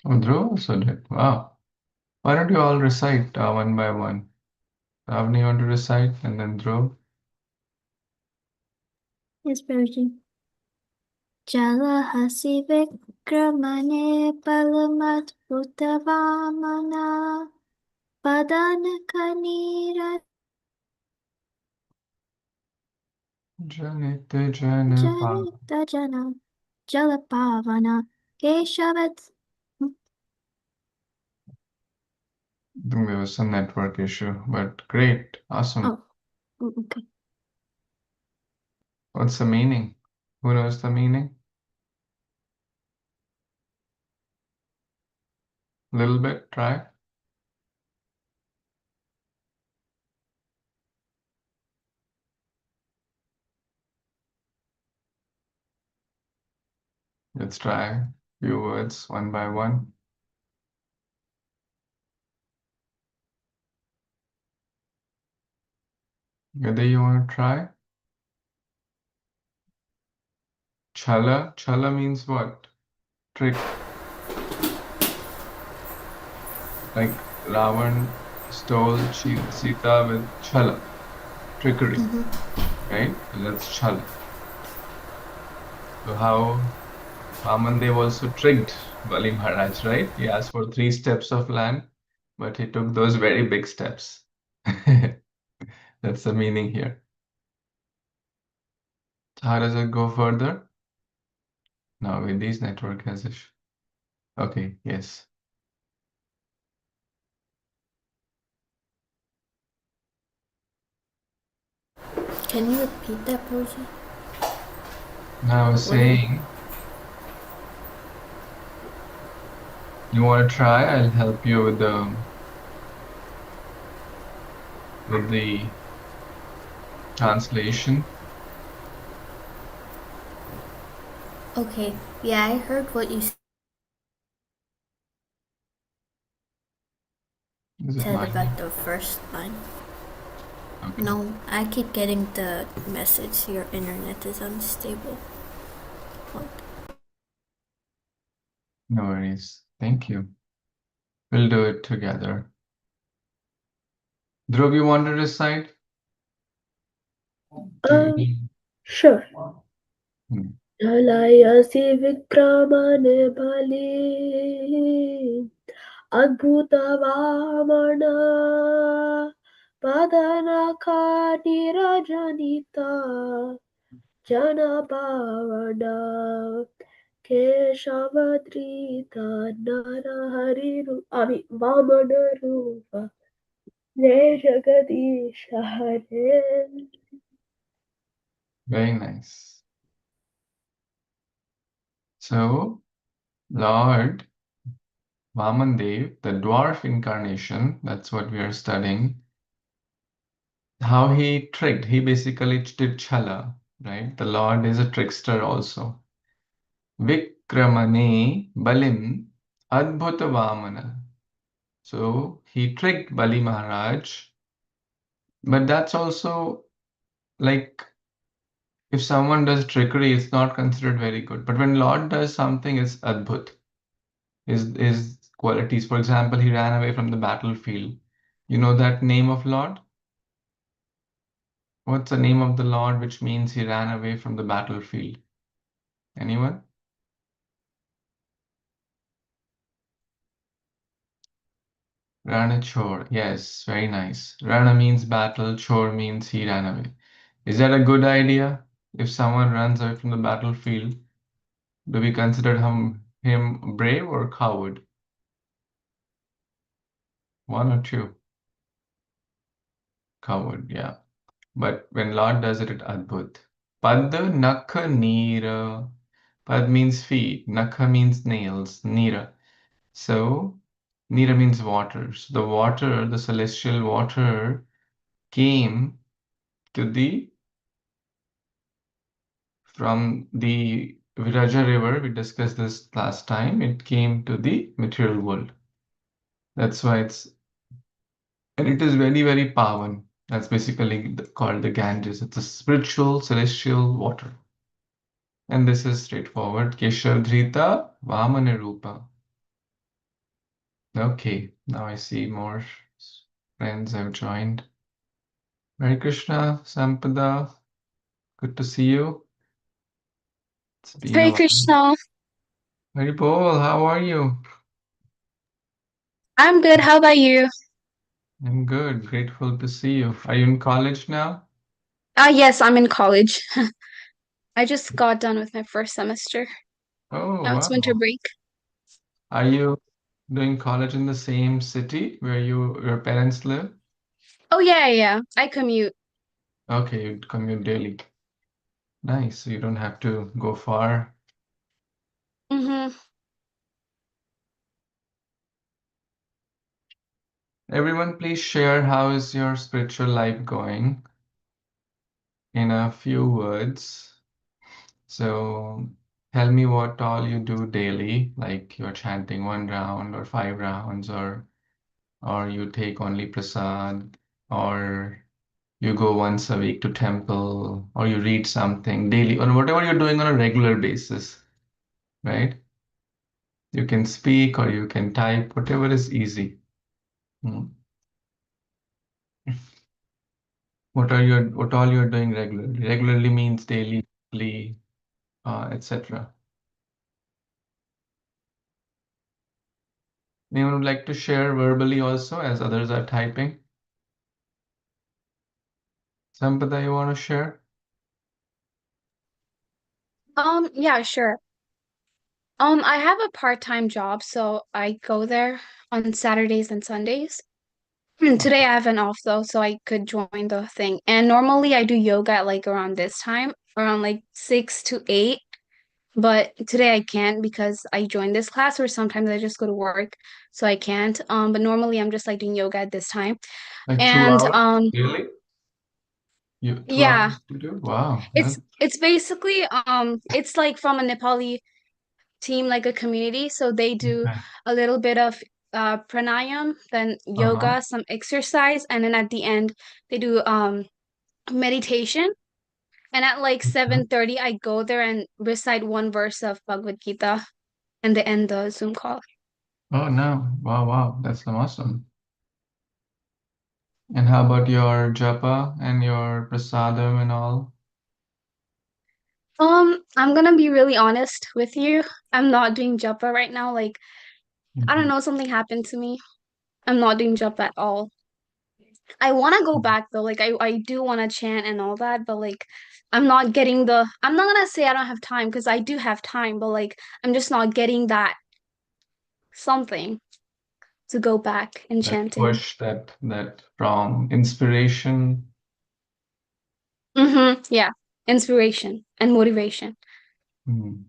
Oh, Dhruv also did. Wow. Why don't you all recite one by one? Ravani, you want to recite, and then Dhruv? Yes, Percy. Jalahasi Vikramane Palamatputavamana Padankanira Janita Janapa. Janita Jana Jalapavana Keshavat. I think there was some network issue, but great. Awesome. Oh, okay. What's the meaning? Who knows the meaning? Little bit, try. Let's try few words one by one. Whether you want to try? Chala. Chala means what? Trick. Like Ravan stole Sita with chala, trickery, right? So that's chala. So how Vamandev also tricked Bali Maharaj, right? He asked for 3 steps of land, but he took those very big steps. That's the meaning here. So how does it go further? Now with these network has issue. Okay, yes. Can you repeat that, Percy? Now I was saying, you want to try? I'll help you with the translation. Okay. Yeah, I heard what you Is it said mine? about the first line. Okay. No, I keep getting the message your internet is unstable. What? No worries. Thank you. We'll do it together. Dhruv, you want to recite? Do you... Sure. Hmm. Jalayasi Vikramane Bali Adbhuta Vamana Padanaka Nirajanita Janapavana Keshavadrita Narahariru Vamana Rupa Jai Jagadisha Hare. Very nice. So, Lord Vamandev, the dwarf incarnation, that's what we are studying, how he tricked. He basically did chala, right? The Lord is a trickster also. Vikramane Balim Adbhuta Vamana. So he tricked Bali Maharaj, but that's also like if someone does trickery, it's not considered very good. But when Lord does something, it's adbhut. His qualities. For example, he ran away from the battlefield. You know that name of Lord? What's the name of the Lord which means he ran away from the battlefield? Anyone? Rana Chor. Yes, very nice. Rana means battle, Chor means he ran away. Is that a good idea? If someone runs away from the battlefield, do we consider him brave or coward? One or two? Coward, yeah. But when Lord does it, it's adbhut. Pad nakha neera. Pad means feet. Nakha means nails. Neera. So neera means water. So the water, the celestial water, came to the from the Viraja river. We discussed this last time. It came to the material world. That's why it's and it is very, very pavan. That's basically called the Ganges. It's a spiritual, celestial water. And this is straightforward. Keshav Dhrita Vamana Rupa. Okay, now I see more friends have joined. Hare Krishna, Sampada, good to see you. It's been a Hare while. Krishna. Hari Bol, how are you? I'm good. How about you? I'm good, grateful to see you. Are you in college now? Yes, I'm in college. I just got done with my first semester. Oh, Now it's winter wow. break. Are you doing college in the same city where your parents live? Oh yeah. I commute. Okay, you commute daily. Nice, so you don't have to go far. Mm-hmm. Everyone, please share how is your spiritual life going in a few words. So tell me what all you do daily, like you're chanting 1 round or 5 rounds, or you take only prasad, or you go once a week to temple, or you read something daily, or whatever you're doing on a regular basis, right? You can speak or you can type, whatever is easy. Hmm. What all you're doing regularly? Regularly means daily, weekly, etc. Anyone would like to share verbally also as others are typing? Sampada, you want to share? Yeah, sure. I have a part-time job, so I go there on Saturdays and Sundays. Today Okay. I have an off though, so I could join the thing. And normally I do yoga at like around this time, around like 6 to 8. But today I can't because I joined this class, or sometimes I just go to work, so I can't. But normally I'm just like doing yoga at this time. Like two And hours? Really? You 2 hours yeah, to do? Wow. it's basically it's like from a Nepali team, like a community. So they do Okay. a little bit of pranayam, then Uh-huh. yoga, some exercise, and then at the end they do meditation. And at like Okay. 7:30 I go there and recite one verse of Bhagavad Gita, and they end the Zoom call. Oh no. Wow, wow. That's awesome. And how about your japa and your prasadam and all? I'm gonna be really honest with you. I'm not doing japa right now. Like, I don't Mhm. know, something happened to me. I'm not doing japa at all. I want to go back though. Like, I do want to chant and all that, but like, I'm not gonna say I don't have time because I do have time, but like, I'm just not getting that something to go back and That chanting. push, that from inspiration. Mm-hmm. Yeah. Inspiration and motivation. Hmm.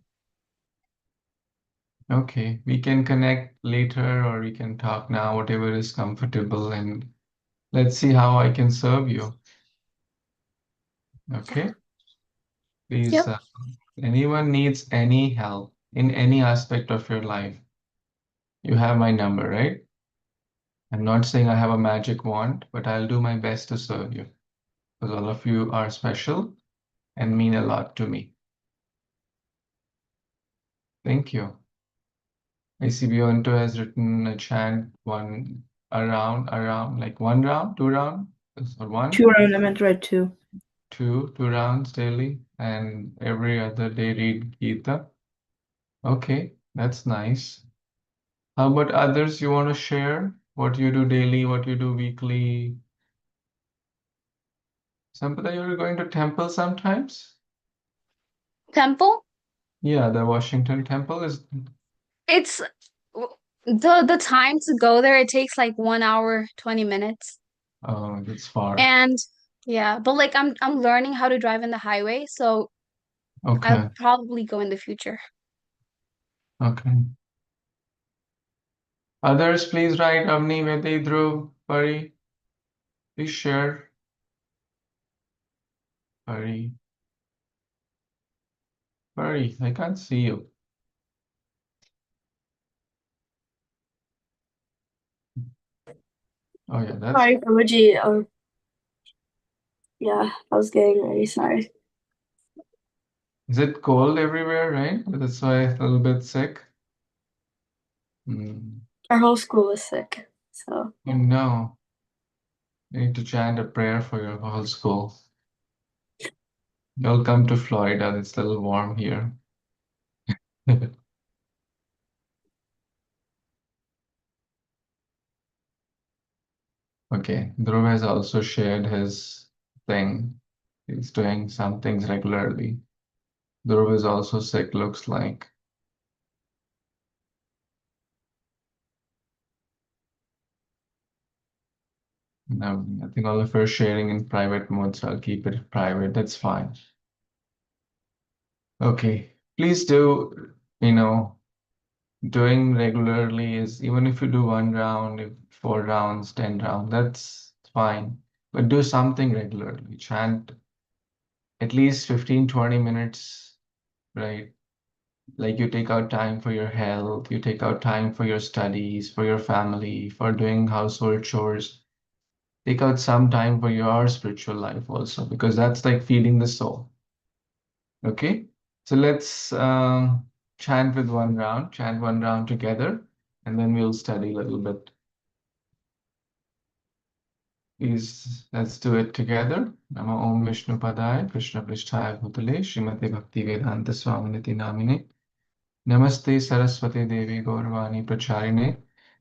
Okay, we can connect later or we can talk now, whatever is comfortable, and let's see how I can serve you. Okay, please, Yep. anyone needs any help in any aspect of your life, you have my number, right? I'm not saying I have a magic wand, but I'll do my best to serve you because all of you are special and mean a lot to me. Thank you. I see Beyonto has written a chant around, like 1 round, 2 round, or one, 2 round, I meant to write two. two rounds daily, and every other day read Gita. Okay, that's nice. How about others you want to share? What you do daily, what you do weekly? Sampada, you're going to temple sometimes? Temple? Yeah, the Washington temple is, It's the time to go there, it takes like 1 hour, 20 minutes. oh, that's far. And yeah, but like I'm learning how to drive in the highway, so I'll Okay, probably go in the future. okay. Others, please write Avni, Vedi, Dhruv, Pari. Please share. Pari, Pari, I can't see you. Oh yeah, that's, Sorry, Prabhuji. Yeah, I was getting ready. Sorry. is it cold everywhere, right? That's why a little bit sick. Hmm. Our whole school is sick, so. Oh no. You need to chant a prayer for your whole school. You'll come to Florida. It's a little warm here. Okay, Dhruv has also shared his thing. He's doing some things regularly. Dhruv is also sick, looks like. No, I think all of her sharing in private mode, so I'll keep it private. That's fine. Okay, please do, doing regularly is even if you do 1 round, if 4 rounds, 10 rounds, that's fine. But do something regularly. Chant at least 15, 20 minutes, right? Like you take out time for your health, you take out time for your studies, for your family, for doing household chores. Take out some time for your spiritual life also, because that's like feeding the soul. Okay, so let's chant with 1 round, chant 1 round together, and then we'll study a little bit. Please, let's do it together. Namo Om Vishnu Padaya, Krishna Pristhaya Bhutale, Srimate Bhakti Vedanta Swaminiti Namine. Namaste Saraswati Devi Gaurvani Pracharine,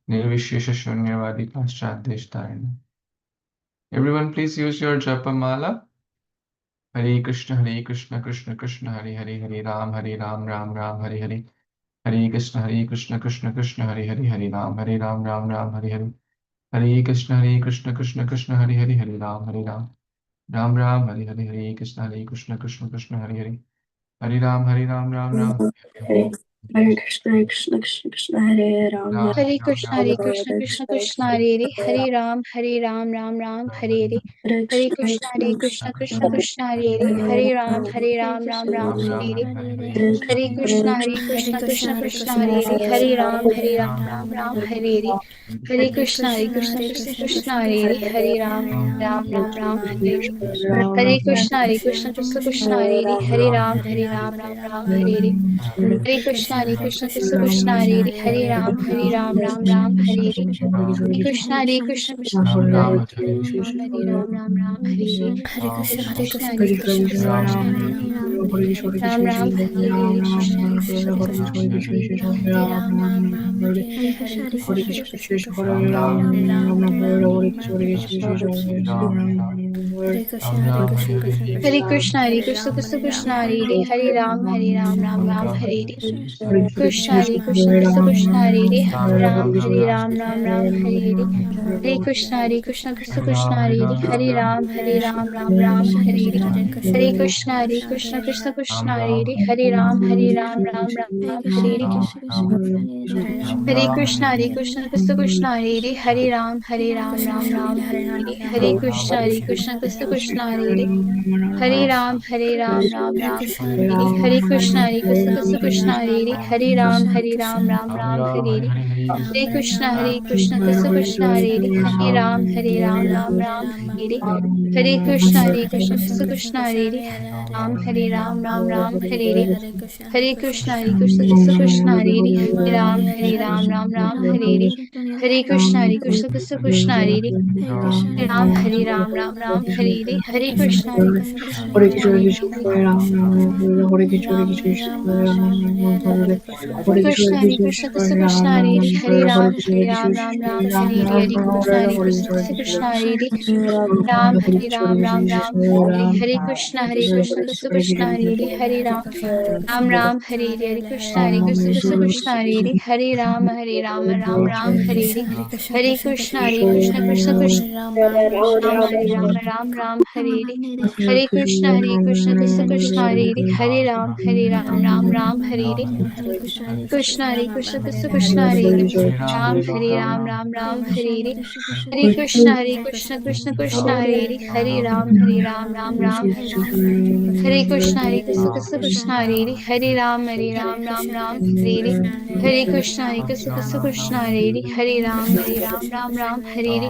Nirvishesha Shunyavadi Paschadeshtarine. Everyone, please use your japa mala. Hare Krishna, Krishna Krishna, Hare Hare, Hare Ram, Ram Ram, Hare Hare. Hare Krishna, Krishna Krishna, Hare Hare, Hare Ram, Ram Ram, Hare Hare. Hare Krishna, Krishna Krishna, Hare Hare, Hare Ram, Ram Ram, Hare Hare, Hare Krishna, Krishna Krishna, Hare Hare. Hare Ram, Ram Ram, Hare Hare Hare. Hare Krishna, Krishna Krishna, Hare Ram, Ram Ram Hare Ram Krishna, Ram, Hare Hare Krishna, Hare, Krishna Hare Krishna, Hare Hare, Hare Ram, Ram Ram, Hare Hare. Hare Hare Krishna, Krishna, Hare Krishna Krishna, Krishna, Krishna Hare Krishna, Hare Hare Ram, Ram Ram, Ram Ram, Hare Hare Hare. Hare Krishna, Hare Hare Krishna, Krishna Krishna, Krishna, Hare Krishna Hare Krishna, Ram, Hare Ram Ram, Hare. Hare Hare Krishna, Hare Krishna, Krishna Krishna, Hare Hare Ram, Ram Hare Hare Krishna, Hare Krishna, Krishna Krishna, Hare Hare Ram, Ram Hare Hare Krishna, Hare Krishna, Krishna Krishna, Hare Ram, Ram Hare Hare Krishna, Hare Krishna, Krishna Krishna, Hare Ram, Hare Hare Krishna, Hare Krishna, Krishna Krishna, Ram Hare Krishna, Hare Krishna, Krishna Krishna, Hare Hare Krishna, Krishna Ram Ram, Hare Hare, Ram Ram, Hare Hare. Hare Krishna, Hare Krishna, Krishna Krishna, Hare Ram, Ram Hare Krishna, Hare Krishna, Krishna Krishna, Hare Ram, Hare Hare Krishna, Hare Krishna, Krishna Krishna, Hare Ram, Ram Hare Hare Krishna, Hare Krishna, Krishna Krishna, Hare Ram, Hare Hare Krishna, Hare Krishna, Krishna Krishna, Hare Ram, Hare Hare Krishna, Hare Krishna, Krishna Krishna, Hare Ram, Hare Hare Krishna, Hare Krishna, Krishna Krishna, Hare Ram, Hare Hare Krishna, Hare Krishna, Krishna Krishna, Hare Ram, Hare Hare Krishna, Hare Krishna, Krishna Krishna, Hare Ram, Hare Hare Krishna, Hare Krishna, Krishna Krishna, Hare Ram, Hare Hare Krishna, Hare Krishna, Krishna Krishna, Hare Ram, Hare Hare Krishna, Hare Krishna, Krishna Krishna, Hare Krishna, Krishna Krishna, Hare Ram, Hare Hare Krishna, Hare Krishna, Krishna Krishna, Hare Ram, Hare Krishna, Krishna Krishna, Hare Ram, Hare Krishna, Krishna Krishna, Hare Ram, Hare Hare Krishna, Krishna Krishna, Krishna Ram, Hare Hare Krishna, Krishna Krishna, Krishna Hare Ram, Hare Krishna, Krishna Krishna, Krishna Ram, Hare Ram, Hare Hare Krishna, Krishna Krishna, Krishna Hare Ram, Hare Hare Krishna, Krishna Krishna, Krishna Hare Ram, Hare Hare Krishna, Krishna Krishna, Krishna Hare Ram, Hare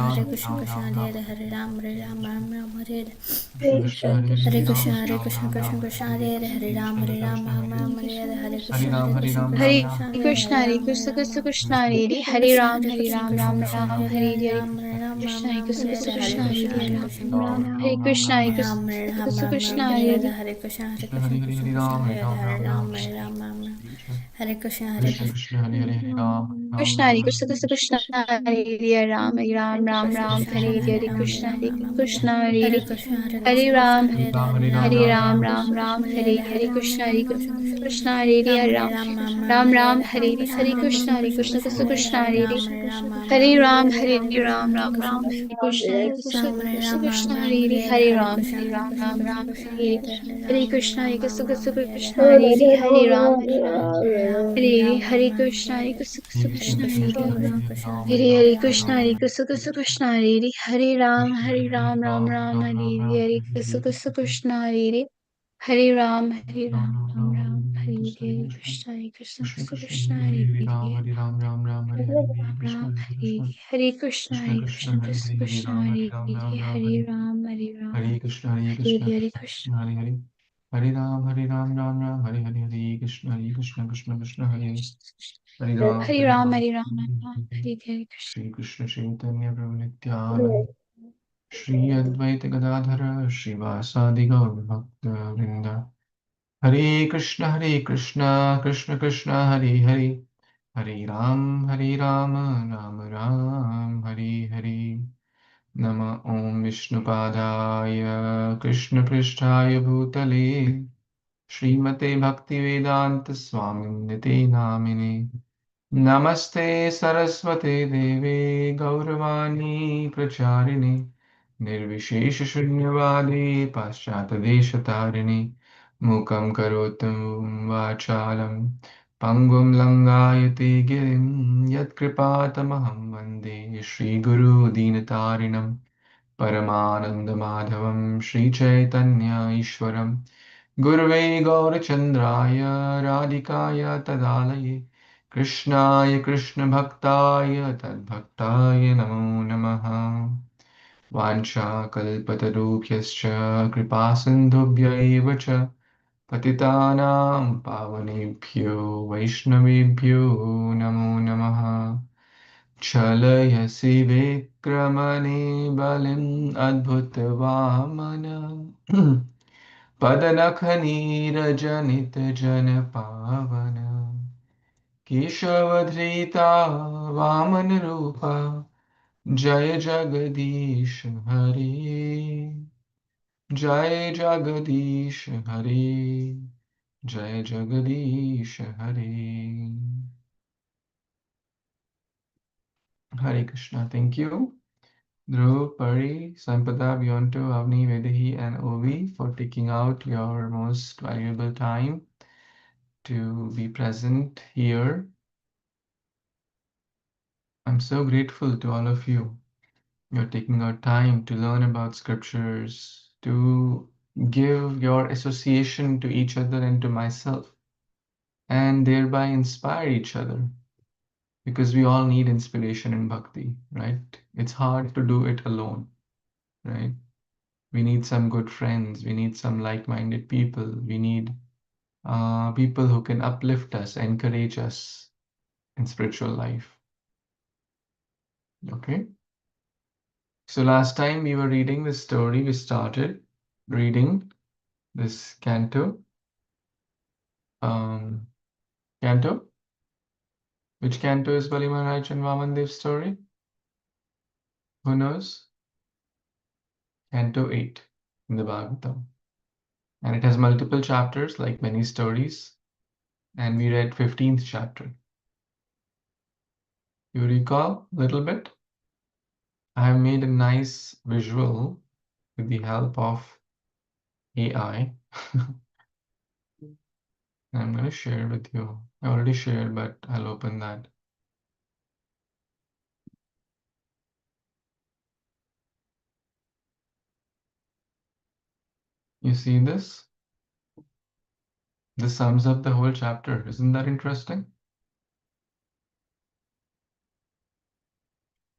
Hare Ram, Krishna, Ram, Krishna Ram, Hare Ram, Hare, Hare Ram, Hare Ram, Ram Ram, Hare Hare. Krishna Krishna Hare Hare Hare Krishna, Ram, Hare Ram, Krishna, Ram, Krishna Ram, Krishna, Hare Hare Hare, Krishna Hare Ram, Krishna Hare Ram, Krishna Ram Hare Ram, Hare Hare, Hare Hare Krishna, Ram, Hare Hare Krishna, Ram, Krishna Ram Hare Ram, Krishna, Hare Krishna, Hare Hare Ram, Hare Krishna, Ram, Krishna Ram. Krishna, Hare Hare Hare Krishna, Ram, Hare Hare Krishna, Ram, Krishna Ram Krishna, Ram, Hare Hare Hare Hare Ram, Hare Ram, Krishna, Ram Hare Ram, Krishna, Hare Krishna Hare, Krishna, Hare Hare Krishna, Hare Hare Ram, Krishna, Ram, Hare Ram Krishna, Ram, Hare Hare Krishna, Ram Hare Ram, Krishna Ram Krishna, Ram, Hare Hare Hare, Hare Krishna, Hare Krishna Krishna, Hare Krishna Hare Krishna, Ram, Hare Hare Ram, Hare, Ram Ram Ram, Hare Krishna Ram, Ram Ram, Krishna Hare Krishna, Hare Krishna Krishna. Krishna Hare Hare Ram, Ram Krishna, Ram, Hare Krishna, Krishna Krishna, Hare Ram, Hare Ram, Ram Hare Ram, Krishna, Hare Hare Hare Hare Ram, Hare Krishna, Ram, Hare Ram Ram, Hare Krishna, Hare Hare Krishna, Hare Hare Krishna, Krishna Ram, Hare Hare Ram, Hare Hare Ram, Ram, Hare Hare Ram Ram, Ram, Ram, Ram Krishna Ram, Hare Hare Hare Hare Ram, Krishna, Hare Hare Ram, Krishna Krishna Krishna Krishna, Krishna, Hare Ram Hare Hare Ram, Ram, Ram Ram, Ram Hare Ram, Hare Ram, Hare Krishna, Hare Hare Krishna, Krishna, Hare Krishna Krishna, Krishna, Krishna Hare Krishna, Hare Hare Ram, Hare Ram, Ram Hare Ram, Ram, Hare Hare Ram, Ram, Krishna Ram Krishna. Ram, Hare Krishna, Hare Krishna, Ram Hare Krishna Ram, Krishna, Ram Ram, Hare Hare Hare Hare, Hare Ram, Krishna, Hare Hare Ram, Krishna, Ram Krishna Ram, Krishna, Hare Hare Hare Hare Ram, Hare Krishna, Ram, Hare Ram Krishna, Ram, Krishna Hare Krishna, Hare. Hare Ram, Hare Ram. Ram Hare Hare Hare Ram, Hare Ram Ram, Krishna, Hare Hare Hare. Krishna, Krishna Hare Hare Krishna, Krishna, Krishna, Hare Hare Krishna Ram. Hare Krishna, Ram, Hare Hare Hare Hare Hare Ram, Hare Ram, Krishna, Ram, Ram Hare Ram. Krishna, Krishna Krishna, Hare Hare Ram, Hare Ram, Ram Ram, Hare Hare Krishna, Krishna Krishna, Hare Hare Ram, Hare Ram, Ram Ram, Hare Hare Krishna, Hare Krishna, Krishna Krishna Krishna, Krishna, Hare Hare Hare Ram, Hare Hare Ram, Ram Ram, Hare Hare Hare Ram Krishna, Ram, Hare Hare Krishna, Hare Krishna, Krishna Hare Krishna, Krishna, Hare Krishna Hare Hare Krishna, Ram, Hare Hare Ram, Ram Hare Ram, Hare Hare Ram, Hare Ram, Hare Krishna, Hare Hare Krishna, Hare Krishna Krishna. Krishna, Hare Hare Hare Ram, Ram Ram, Hare Krishna, Hare Krishna, Krishna Krishna, Hare Hare Ram, Hare Hare Ram, Ram, Hare Ram, Hare Hare Hare Hare Krishna. Shri Krishna Chaitanya Prabhu Nityananda Shri Advaita Gadadhara Srivasadi Gaur Bhakta Vrinda Hare Krishna, Krishna Krishna, Hare Hare Hare Ram, Ram Ram, Hare Hare. Nama Om Vishnupadaya Krishna Prishtaya Bhutale Srimate Bhaktivedanta Swaminite Namine Namaste Saraswate Deve Gauravani Pracharine Nirvishesha Shunyavadi Paschatadeshatarine Mukam Karotam Vachalam Pangum Langayate Girim Yat Kripatamaham Vande Shri Guru Dinatarinam Paramanandamamadhavam Sri Chaitanya Ishwaram Gurve Gaurachandraya Radhikaya Tadalaye Krishnaya Krishna Bhaktaya Tadbhaktaya Namo Namaha Vancha Kalpatarubhyascha Kripasindhubhya Cha Patitanam Pavanebhyo Vaishnavebhyo Namo Namaha Chalayasi Vikramani Balim Adbhutavamana Padanakani Rajanita Janapavana Keshavadhrita Vamana Rupa Jaya Jagadish Hari Jaya Jagadish Hari Jaya Jagadish Hari Hare Krishna. Thank you. Dhruv, Pari, Sampada, Vyonto, Avni, Vedahi, and Ovi for taking out your most valuable time to be present here. I'm so grateful to all of you. You're taking out time to learn about scriptures, to give your association to each other and to myself, and thereby inspire each other. Because we all need inspiration in bhakti, right? It's hard to do it alone, right? We need some good friends. We need some like-minded people. We need people who can uplift us, encourage us in spiritual life. Okay? So last time we were reading this story, we started reading this canto. Canto? Which canto is Bali Maharaj and Vaman Dev's story? Who knows? Canto 8 in the Bhagavatam. And it has multiple chapters, like many stories. And we read 15th chapter. You recall a little bit? I have made a nice visual with the help of AI. I'm going to share with you. I already shared, but I'll open that. You see this? This sums up the whole chapter. Isn't that interesting?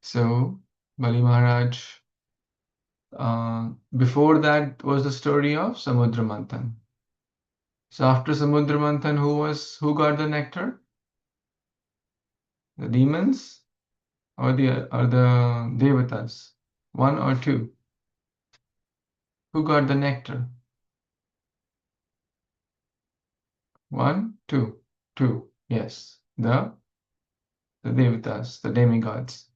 So, Bali Maharaj, before that was the story of Samudra Manthan. So after Samudra Manthan, who got the nectar? The demons or the devatas? One or two? Who got the nectar? One, two, two. Yes, the devatas, the demigods.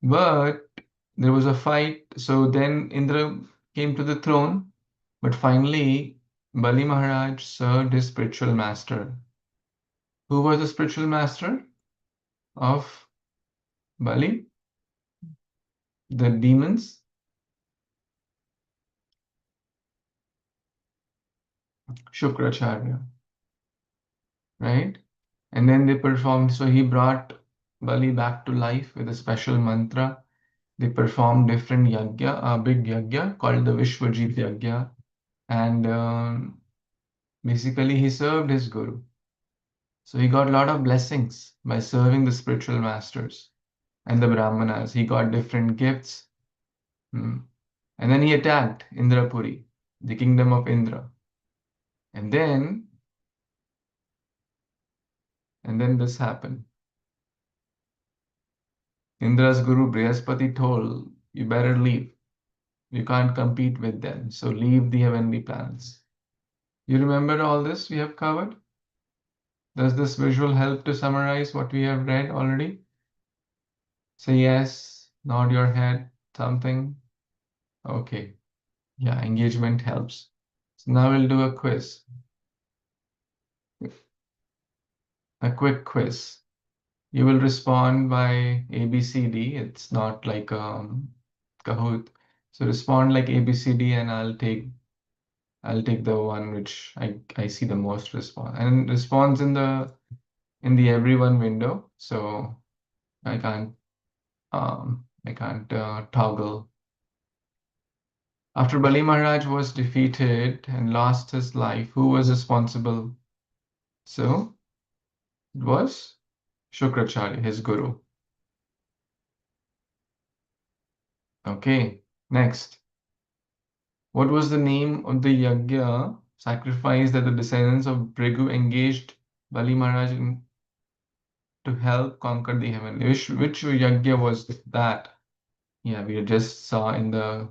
But there was a fight. So then Indra came to the throne. But finally, Bali Maharaj served his spiritual master. Who was the spiritual master of Bali? The demons. Shukracharya. Right? And then they performed. So he brought Bali back to life with a special mantra. They performed different yagya, a big yagya called the Vishwajit yagya. And basically he served his guru. So he got a lot of blessings by serving the spiritual masters and the Brahmanas. He got different gifts. And then he attacked Indrapuri, the kingdom of Indra. And then this happened. Indra's guru Brihaspati told, you better leave. You can't compete with them. So leave the heavenly planets. You remember all this we have covered? Does this visual help to summarize what we have read already? Say yes, nod your head, something. Okay. Yeah, engagement helps. So now we'll do a quiz. A quick quiz. You will respond by A, B, C, D. It's not like Kahoot. So respond like A, B, C, D, and I'll take the one which I see the most response. And response in the everyone window. So I can't toggle. After Bali Maharaj was defeated and lost his life, who was responsible? So it was Shukracharya, his guru. Okay, next. What was the name of the yajna sacrifice that the descendants of Brigu engaged Bali Maharaj in to help conquer the heaven? Which yajna was that? Yeah, we just saw in the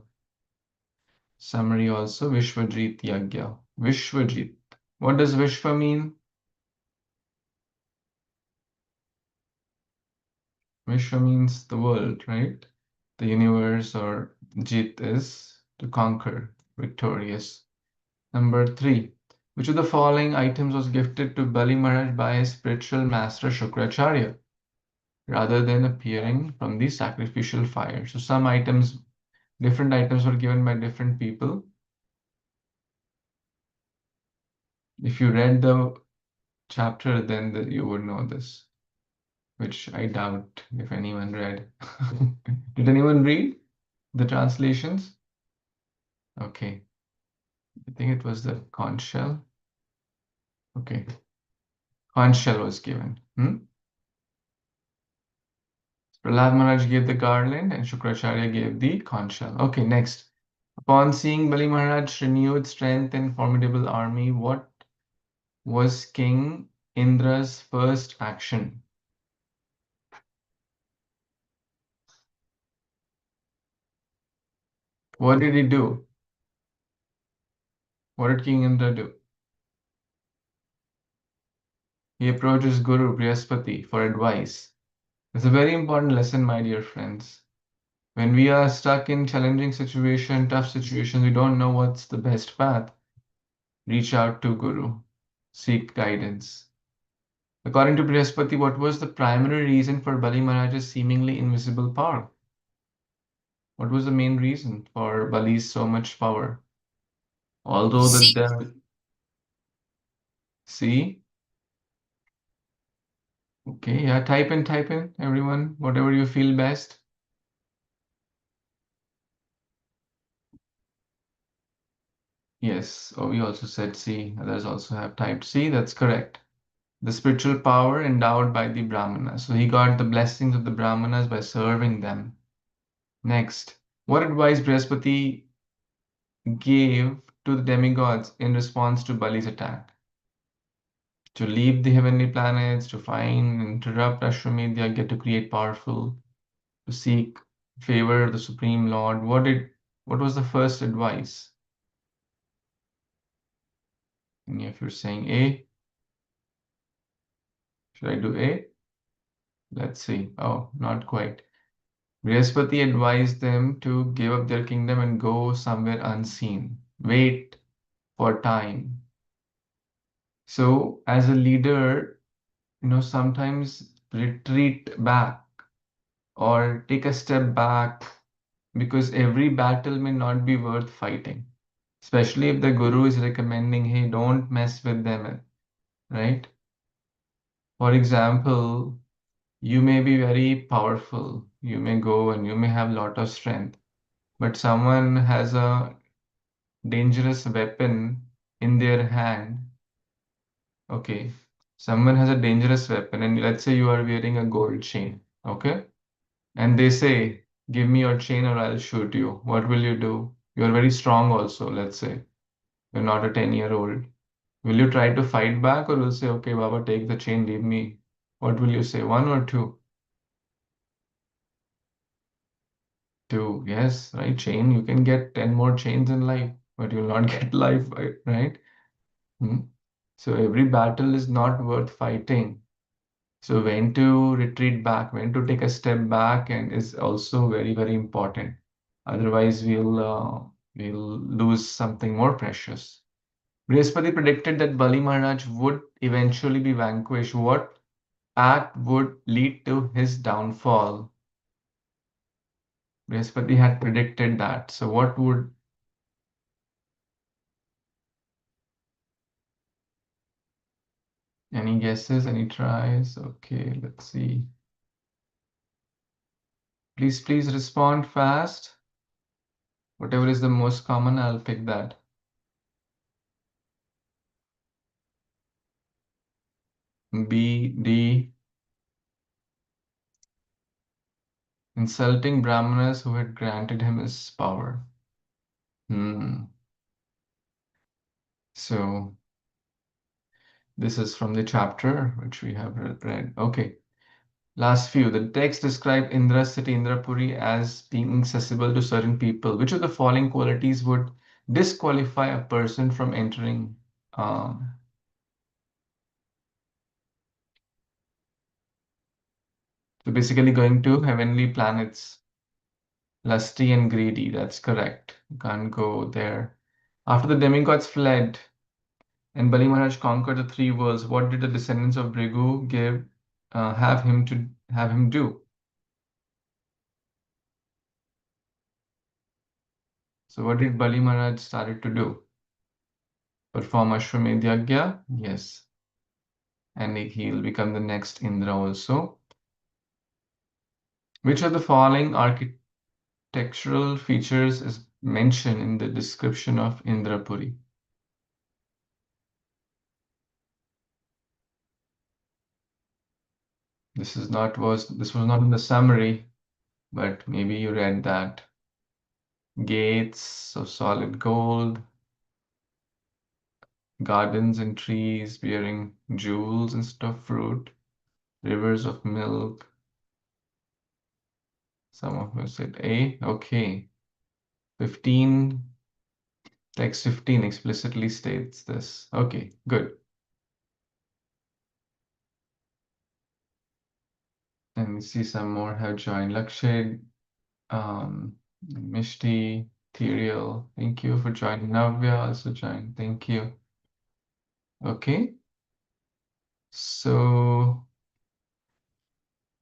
summary also Vishwajit yajna. Vishwajit. What does Vishwa mean? Vishwa means the world, right? The universe, or Jit is to conquer, victorious. Number 3. Which of the following items was gifted to Bali Maharaj by his spiritual master Shukracharya rather than appearing from the sacrificial fire? So some items, different items were given by different people. If you read the chapter, then you would know this, which I doubt if anyone read. Did anyone read the translations? Okay. I think it was the conch shell. Okay. Conch shell was given. Prahlad Maharaj gave the garland and Shukracharya gave the conch shell. Okay, next. Upon seeing Bali Maharaj's renewed strength and formidable army, what was King Indra's first action? What did he do? What did King Indra do? He approached his guru Brihaspati for advice. It's a very important lesson, my dear friends. When we are stuck in challenging situation, tough situations, we don't know what's the best path. Reach out to Guru. Seek guidance. According to Brihaspati, what was the primary reason for Bali Maharaj's seemingly invisible power? What was the main reason for Bali's so much power? Although the see, okay, yeah, type in, everyone, whatever you feel best. Yes, oh, we also said C. Others also have typed C. That's correct. The spiritual power endowed by the Brahmanas. So he got the blessings of the Brahmanas by serving them. Next, what advice Brihaspati gave to the demigods in response to Bali's attack? To leave the heavenly planets, to find, interrupt Ashwamedh, get to create powerful, to seek favor of the Supreme Lord. What was the first advice? And if you're saying A, should I do A? Let's see. Oh, not quite. Brihaspati advised them to give up their kingdom and go somewhere unseen. Wait for time. So, as a leader, sometimes retreat back or take a step back because every battle may not be worth fighting. Especially if the guru is recommending, hey, don't mess with them, right? For example, you may be very powerful. You may go and you may have a lot of strength, but someone has a dangerous weapon in their hand. Okay, someone has a dangerous weapon, and let's say you are wearing a gold chain, okay? And they say, give me your chain or I'll shoot you. What will you do? You're very strong also, let's say. You're not a 10-year-old. Will you try to fight back or will you say, okay, Baba, take the chain, leave me? What will you say, one or two? Two, yes, right? Chain, you can get 10 more chains in life, but you'll not get life, right? Hmm. So every battle is not worth fighting. So when to retreat back, when to take a step back, and is also very, very important. Otherwise, we'll lose something more precious. Brihaspati predicted that Bali Maharaj would eventually be vanquished. What act would lead to his downfall? Brihaspati had predicted that. So what would any guesses, any tries? Okay, let's see. Please respond fast. Whatever is the most common, I'll pick that. B, D. Insulting Brahmanas who had granted him his power. So this is from the chapter which we have read. Okay. Last few. The text described Indra's city, Indrapuri, as being inaccessible to certain people. Which of the following qualities would disqualify a person from entering? So basically going to heavenly planets. Lusty and greedy, that's correct. You can't go there. After the demigods fled and Bali Maharaj conquered the three worlds, what did the descendants of Brigu have him do? So what did Bali Maharaj started to do? Perform Ashwamedh Yagya? Yes. And he'll become the next Indra also. Which of the following architectural features is mentioned in the description of Indrapuri? This was not in the summary, but maybe you read that. Gates of solid gold, gardens and trees bearing jewels instead of fruit, rivers of milk. Some of us said A. Okay. 15, text 15 explicitly states this. Okay, good. Let me see some more have joined. Lakshay, Mishti, Ethereal, thank you for joining. Navya also joined. Thank you. Okay. So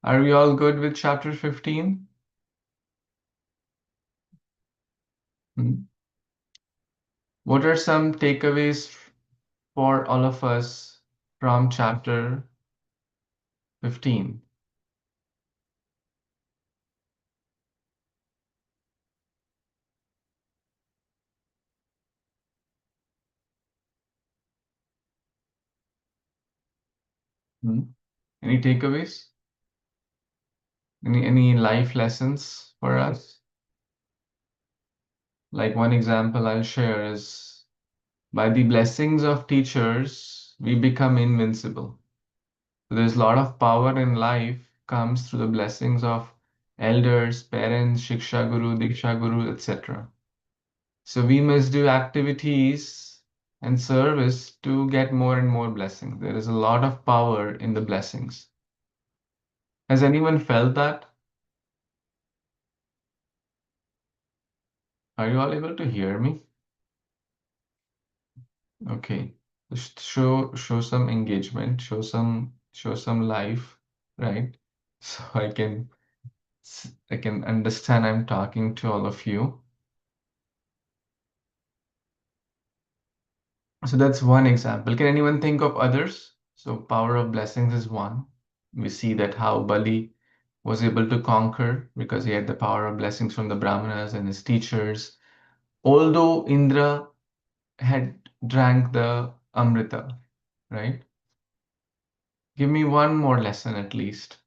are we all good with chapter 15? What are some takeaways for all of us from chapter 15? Any takeaways? Any life lessons for us? Like one example I'll share is by the blessings of teachers, we become invincible. So there's a lot of power in life comes through the blessings of elders, parents, Shiksha Guru, Diksha Guru, etc. So we must do activities and service to get more and more blessings. There is a lot of power in the blessings. Has anyone felt that? Are you all able to hear me? Okay. Just show some engagement, show some life, right? So I can understand I'm talking to all of you. So that's one example. Can anyone think of others? So power of blessings is one. We see that how Bali was able to conquer because he had the power of blessings from the Brahmanas and his teachers. Although Indra had drank the Amrita, right? Give me one more lesson at least.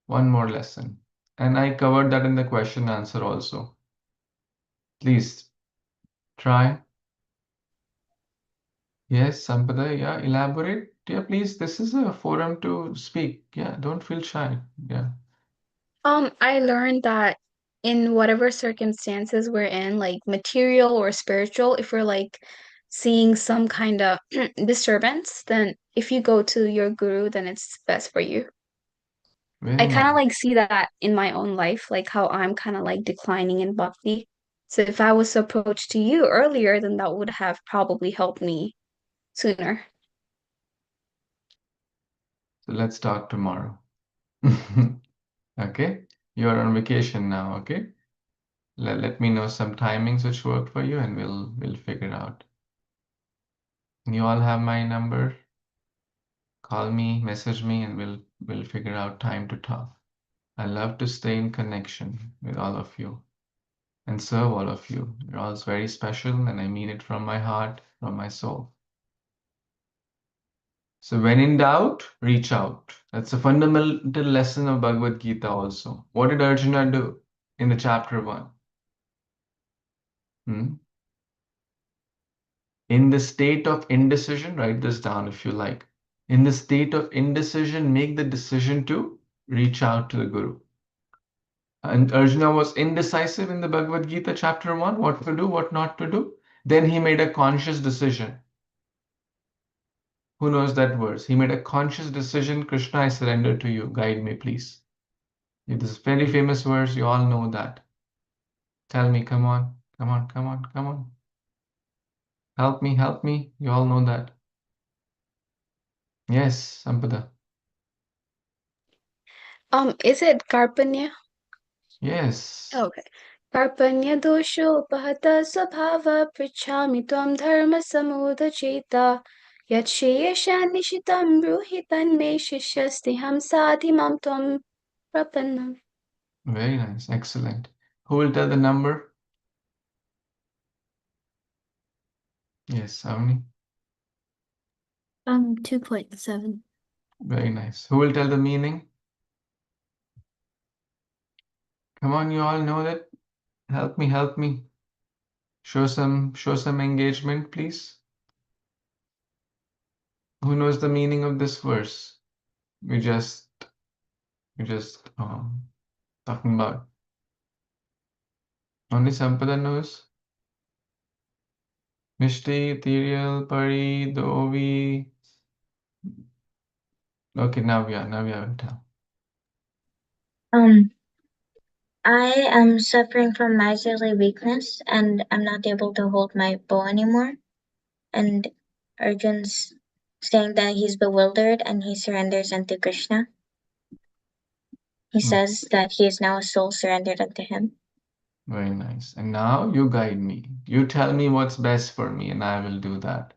One more lesson. And I covered that in the question answer also. Please try. Yes, Sampada, yeah, elaborate. Yeah, please. This is a forum to speak. Yeah, don't feel shy. Yeah. I learned that in whatever circumstances we're in, like material or spiritual, if we're like seeing some kind of disturbance, then if you go to your guru, then it's best for you. Very I kind of nice. like see that in my own life, like how I'm kind of like declining in bhakti. So if I was approached to you earlier, then that would have probably helped me sooner. So let's talk tomorrow. Okay? You are on vacation now, okay? Let me know some timings which work for you and we'll figure out. You all have my number. Call me, message me, and we'll figure out time to talk. I love to stay in connection with all of you and serve all of you. You're all very special, and I mean it from my heart, from my soul. So when in doubt, reach out. That's a fundamental lesson of Bhagavad Gita also. What did Arjuna do in the chapter 1? Hmm? In the state of indecision, write this down if you like. In the state of indecision, make the decision to reach out to the Guru. And Arjuna was indecisive in the Bhagavad Gita, chapter 1, what to do, what not to do. Then he made a conscious decision. Who knows that verse? He made a conscious decision. Krishna, I surrender to you. Guide me, please. This is very famous verse. You all know that. Tell me, come on, come on, come on, come on. Help me, help me. You all know that. Yes, Sampada. Is it Karpanya? Yes. Okay. Karpanya doshopahata svabhava prichami tvam dharma samudachita yat sheyasha nishitam bruhi tanme shishyastiham sadhimam tvam prapannam. Very nice. Excellent. Who will tell the number? Yes, Avni. 2.7. Very nice. Who will tell the meaning? Come on, you all know that. Help me, help me. Show some engagement, please. Who knows the meaning of this verse? We just talking about. Only Sampada knows. Mishti, Ethereal, Pari, Dovi. Okay, Navya will tell. I am suffering from miserly weakness and I'm not able to hold my bow anymore. And Arjun's saying that he's bewildered and he surrenders unto Krishna. He says that he is now a soul surrendered unto him. Very nice. And now you guide me. You tell me what's best for me, and I will do that.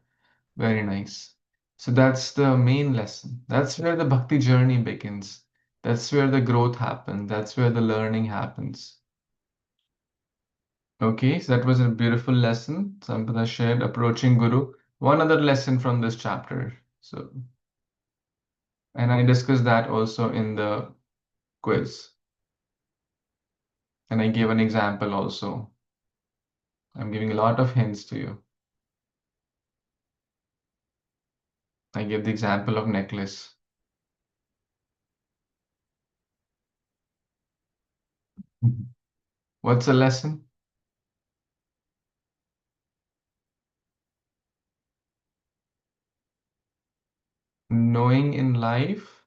Very nice. So that's the main lesson. That's where the bhakti journey begins. That's where the growth happens. That's where the learning happens. Okay, so that was a beautiful lesson. Sampada shared approaching Guru. One other lesson from this chapter. So, and I discussed that also in the quiz. And I gave an example also. I'm giving a lot of hints to you. I gave the example of necklace. What's the lesson? Knowing in life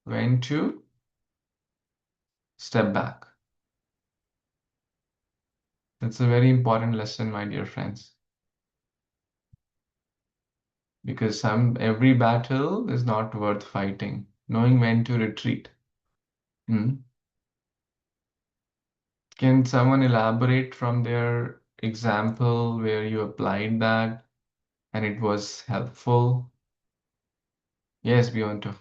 when to step back. That's a very important lesson, my dear friends. Because every battle is not worth fighting. Knowing when to retreat. Hmm. Can someone elaborate from their example where you applied that and it was helpful? Yes, Beyonto.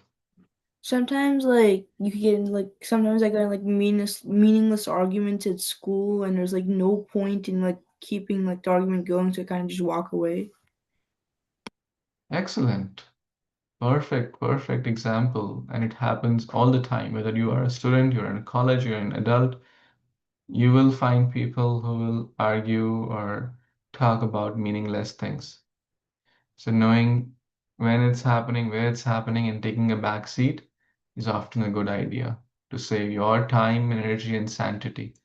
Sometimes like you can get in, like sometimes I got in, like meaningless arguments at school and there's like no point in like keeping like the argument going, so I kind of just walk away. Excellent. Perfect example. And it happens all the time, whether you are a student, you're in college, you're an adult, you will find people who will argue or talk about meaningless things. So knowing when it's happening, where it's happening, and taking a back seat is often a good idea to save your time, energy, and sanity.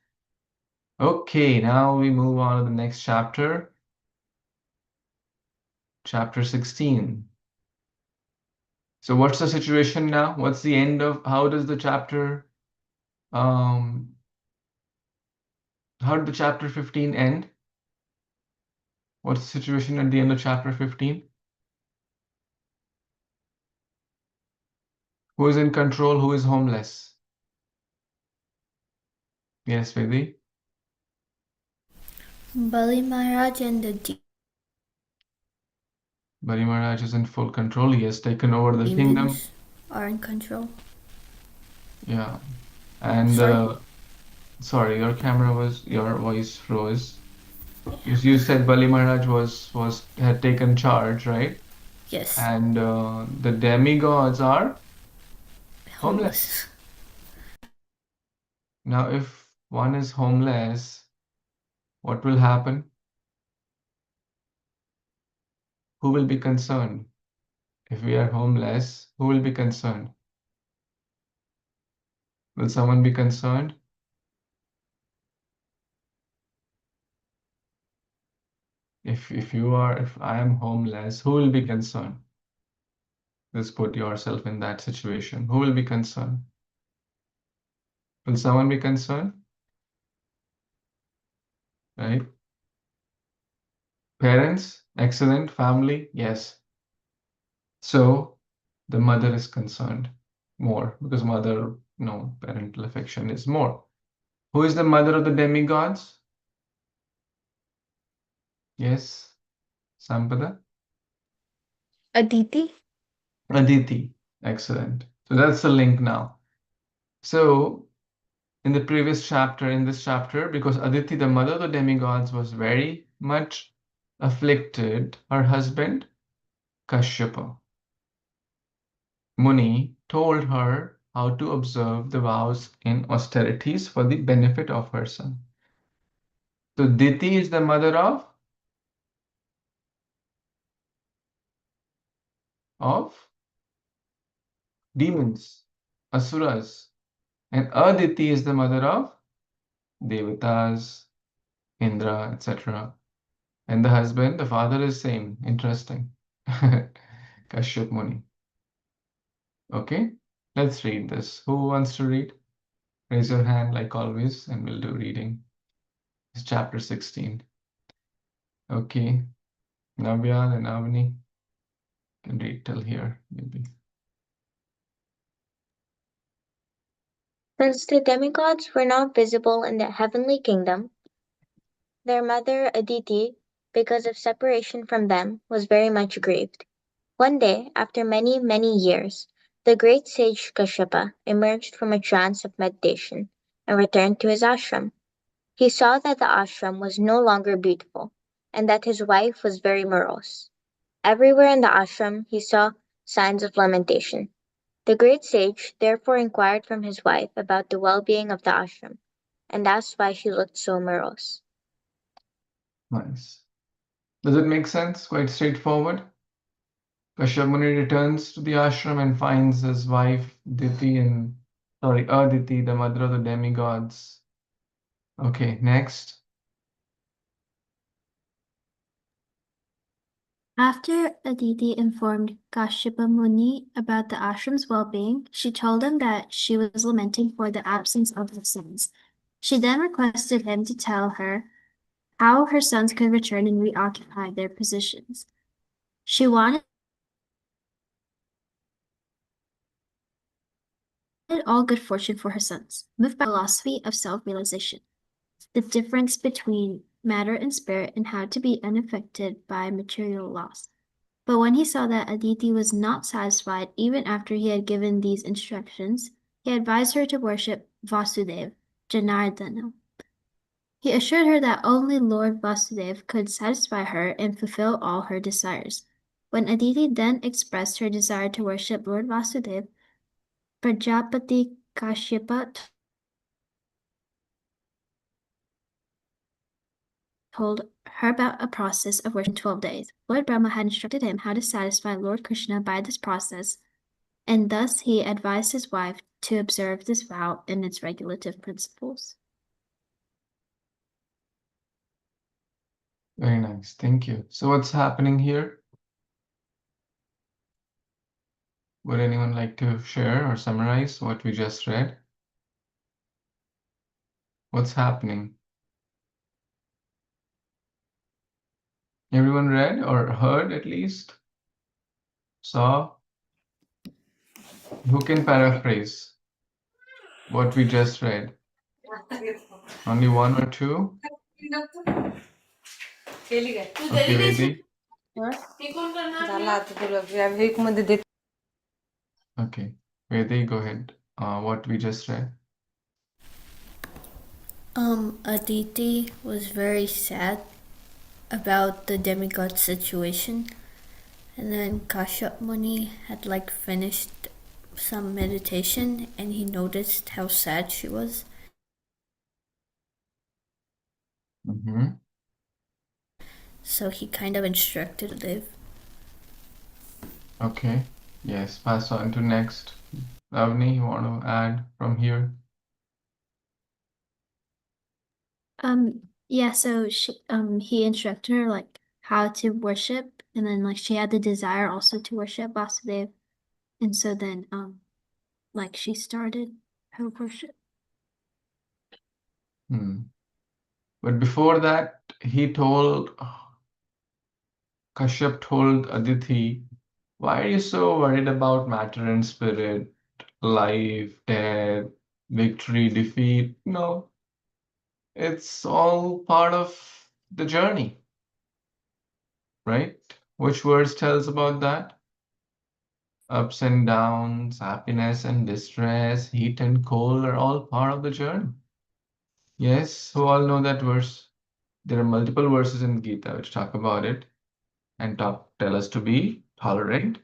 Okay, now we move on to the next chapter. Chapter 16. So what's the situation now? What's the end of, how does the chapter, how did the chapter 15 end? What's the situation at the end of chapter 15? Who is in control? Who is homeless? Yes, Vedi? Bali Maharaj and the Bali Maharaj is in full control. He has taken over the kingdom. demons are in control. Yeah. And sorry, your voice froze. You said Bali Maharaj had taken charge, right? Yes, And the demigods are homeless. homeless. Now, if one is homeless, what will happen? Who will be concerned? If we are homeless, who will be concerned? Will someone be concerned? If I am homeless, who will be concerned? Just put yourself in that situation. Who will be concerned? Will someone be concerned? Right? Parents, excellent. Family, yes. So the mother is concerned more because mother, no, parental affection is more. Who is the mother of the demigods? Yes, Sampada? Aditi? Aditi. Excellent. So that's the link now. So in the previous chapter, in this chapter, because Aditi, the mother of the demigods, was very much afflicted, her husband, Kashyapa Muni, told her how to observe the vows in austerities for the benefit of her son. So Diti is the mother of demons, asuras, and Aditi is the mother of devatas, Indra, etc. And the husband, the father is same. Interesting. Kashyap Muni. Okay, let's read this. Who wants to read? Raise your hand like always, and we'll do reading. It's chapter 16. Okay, Navya and Avani can read till here, maybe. Since the demigods were not visible in the heavenly kingdom, their mother Aditi, because of separation from them, was very much grieved. One day, after many, many years, the great sage Kashyapa emerged from a trance of meditation and returned to his ashram. He saw that the ashram was no longer beautiful, and that his wife was very morose. Everywhere in the ashram he saw signs of lamentation. The great sage therefore inquired from his wife about the well-being of the ashram, and asked why she looked so morose. Nice. Does it make sense? Quite straightforward. Kashyap Muni returns to the ashram and finds his wife Aditi, the mother of the demigods. Okay, next. After Aditi informed Kashyapa Muni about the ashram's well-being, she told him that she was lamenting for the absence of her sons. She then requested him to tell her how her sons could return and reoccupy their positions. She wanted all good fortune for her sons, moved by the philosophy of self-realization, the difference between matter and spirit, and how to be unaffected by material loss. But when he saw that Aditi was not satisfied even after he had given these instructions, he advised her to worship Vasudev, Janardana. He assured her that only Lord Vasudev could satisfy her and fulfill all her desires. When Aditi then expressed her desire to worship Lord Vasudev, Prajapati Kashyapa told her about a process of worship in 12 days. Lord Brahma had instructed him how to satisfy Lord Krishna by this process, and thus he advised his wife to observe this vow and its regulative principles. Very nice. Thank you. So what's happening here? Would anyone like to share or summarize what we just read? What's happening? Everyone read or heard at least? Saw? Who can paraphrase what we just read? Only one or two? Okay, Vedi? Okay, Vedi, go ahead. What we just read. Aditi was very sad about the demigod situation, and then Kashyap Muni had like finished some meditation, and he noticed how sad she was. Mm-hmm. So he kind of instructed Liv. Okay. Yes, pass on to next. Ravni, you want to add from here? Yeah, so he instructed her like how to worship, and then like she had the desire also to worship Vasudev, and so then like she started her worship. But before that, Kashyap told Aditi, why are you so worried about matter and spirit, life, death, victory, defeat? No, it's all part of the journey, right? Which verse tells about that? Ups and downs, happiness and distress, heat and cold are all part of the journey. Yes, who all know that verse? There are multiple verses in Gita which talk about it and tell us to be tolerant.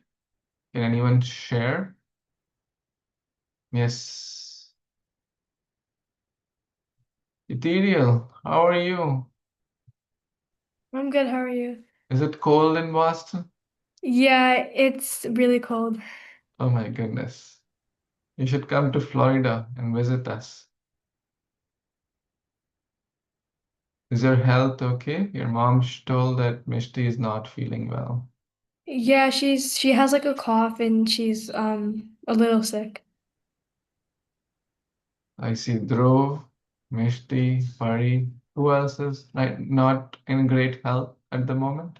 Can anyone share? Yes. Ethereal, how are you? I'm good. How are you? Is it cold in Boston? Yeah, it's really cold. Oh my goodness. You should come to Florida and visit us. Is your health okay? Your mom told that Mishti is not feeling well. Yeah, she has like a cough and she's a little sick. I see Dhruv, Mishti, Pari. Who else is not in great health at the moment?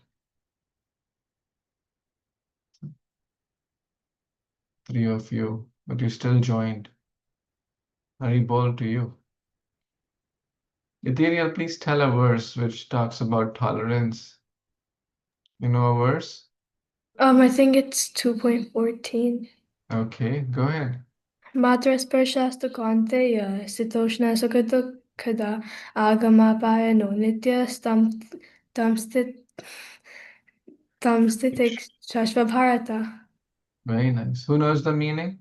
Three of you, but you still joined. Hari bol to you. Ethereal, please tell a verse which talks about tolerance. You know a verse? I think it's 2.14. Okay, go ahead. Matra sparshasta kaunteya sitoshna sukata kada agamapaya no nitya tamstitik shashvabharata. Very nice. Who knows the meaning?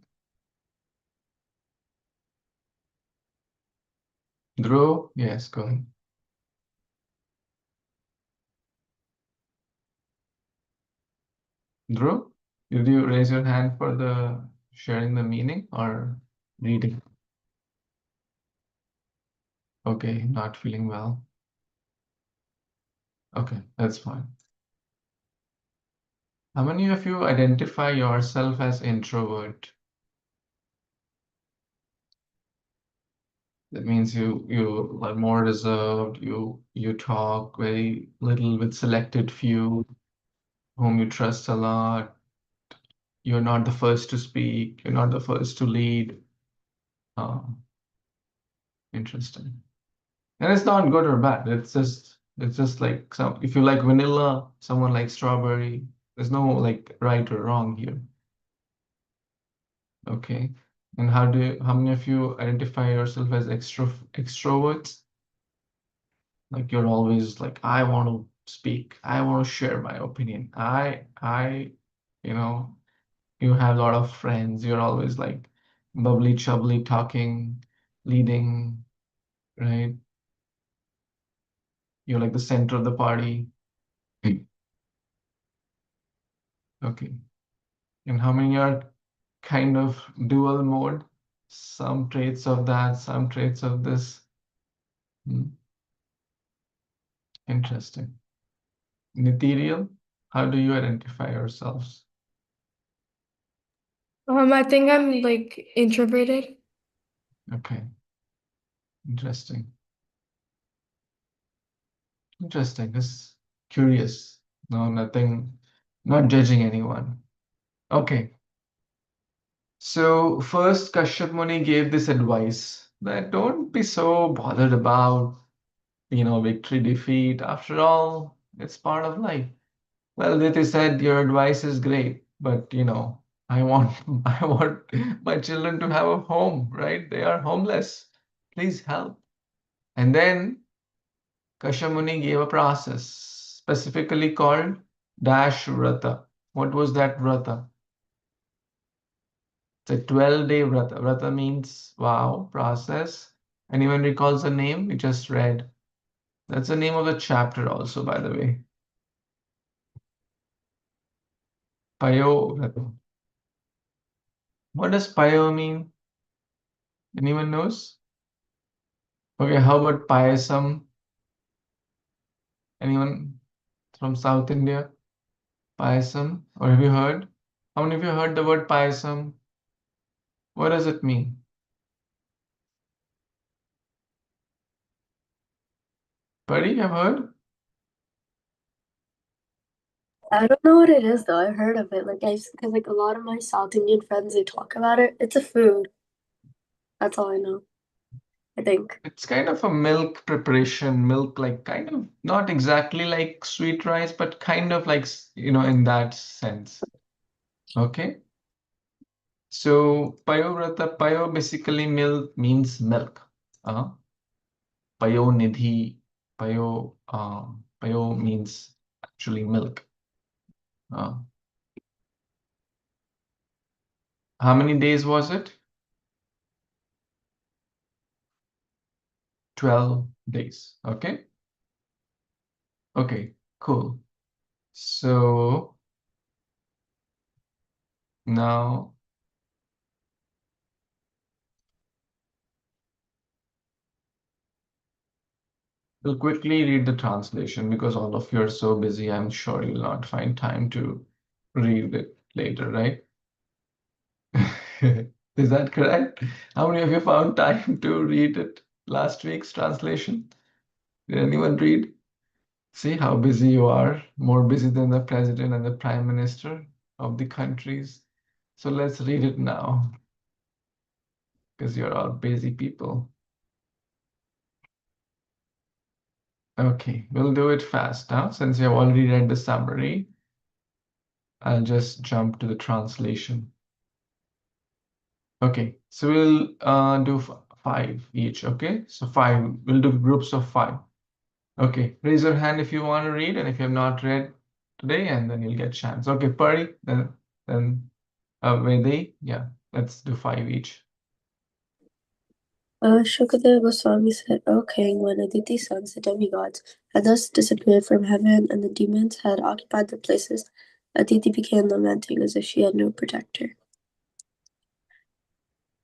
Dhruv? Yes, go ahead. Dhruv, did you raise your hand for the sharing the meaning or reading? Okay, not feeling well. Okay, that's fine. How many of you identify yourself as introvert? That means you are more reserved, you talk very little with selected few whom you trust a lot. You're not the first to speak, you're not the first to lead. Interesting. And it's not good or bad. It's just like some if you like vanilla, someone likes strawberry. There's no like right or wrong here. Okay. And how many of you identify yourself as extroverts? Like you're always like, I want to speak, I want to share my opinion. You know, you have a lot of friends, you're always like bubbly, chubbly, talking, leading, right? You're like the center of the party. Okay. And how many are kind of dual mode? Some traits of that, some traits of this. Hmm. Interesting. Ethereal, how do you identify yourselves? I think I'm like introverted. Okay, interesting. Interesting. Just curious. No, nothing, not judging anyone. Okay. So first Kashyap Muni gave this advice that don't be so bothered about, victory, defeat. After all, it's part of life. Well, Diti said your advice is great, but I want I want my children to have a home, right? They are homeless. Please help. And then Kashyamuni gave a process specifically called Dash Vrata. What was that Vrata? It's a 12-day Vrata. Vrata means wow, process. Anyone recalls the name? We just read. That's the name of the chapter also, by the way. Payo Vrata. What does Payo mean? Anyone knows? Okay, how about Payasam? Anyone from South India? Payasam? Or have you heard? How many of you heard the word Payasam? What does it mean? Buddy, you have heard? I don't know what it is though. I've heard of it. Because like a lot of my South Indian friends they talk about it. It's a food. That's all I know. I think. It's kind of a milk preparation, milk like kind of not exactly like sweet rice, but kind of like, in that sense. Okay. So Payovrata, Payo basically milk means milk. Payo Nidhi, Payo means actually milk. How many days was it? 12 days. Okay. Okay, cool. So now we'll quickly read the translation because all of you are so busy. I'm sure you'll not find time to read it later, right? Is that correct? How many of you found time to read it last week's translation? Did anyone read? See how busy you are, more busy than the president and the prime minister of the countries. So let's read it now because you're all busy people. Okay, we'll do it fast now. Since you have already read the summary, I'll just jump to the translation. Okay, so we'll do 5 each, okay? So 5, we'll do groups of 5. Okay, raise your hand if you want to read, and if you have not read today, and then you'll get chance. Okay, Pari, then Vedi, yeah, let's do 5 each. Shukadeva Goswami said, O king, when Aditi's sons, the demigods, had thus disappeared from heaven and the demons had occupied their places, Aditi began lamenting as if she had no protector.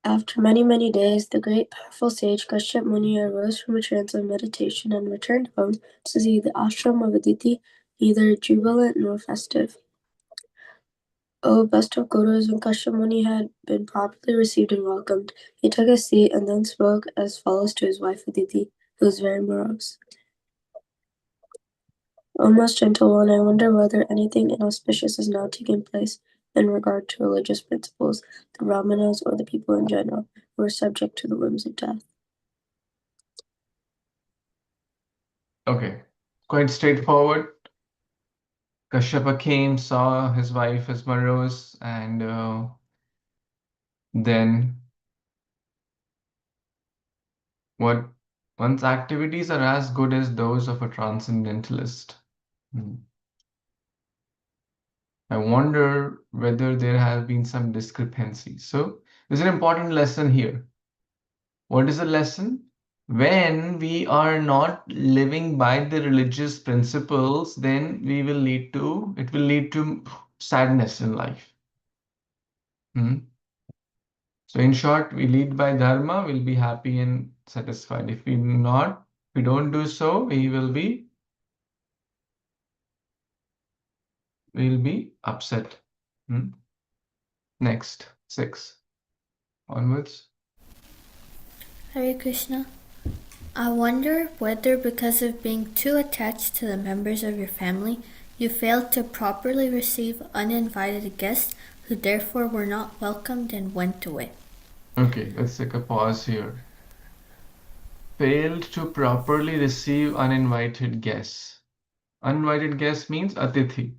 After many, many days, the great powerful sage Kashyap Muni arose from a trance of meditation and returned home to see the ashram of Aditi neither jubilant nor festive. O best of gurus, when Kashyap Muni had been properly received and welcomed, he took a seat and then spoke as follows to his wife Aditi, who was very morose. O most gentle one, I wonder whether anything inauspicious is now taking place in regard to religious principles, the Brahmanas or the people in general, who are subject to the whims of death. Okay, quite straightforward. Kashyapa came, saw his wife as morose, and then what one's activities are as good as those of a transcendentalist. I wonder whether there have been some discrepancies. So there's an important lesson here. What is the lesson? When we are not living by the religious principles, then it will lead to sadness in life. So in short, we lead by dharma, we'll be happy and satisfied. If we don't do so, we will be we'll be upset. Next, 6. Onwards. Hare Krishna. I wonder whether because of being too attached to the members of your family, you failed to properly receive uninvited guests who therefore were not welcomed and went away. Okay, let's take a pause here. Failed to properly receive uninvited guests. Uninvited guest means atithi.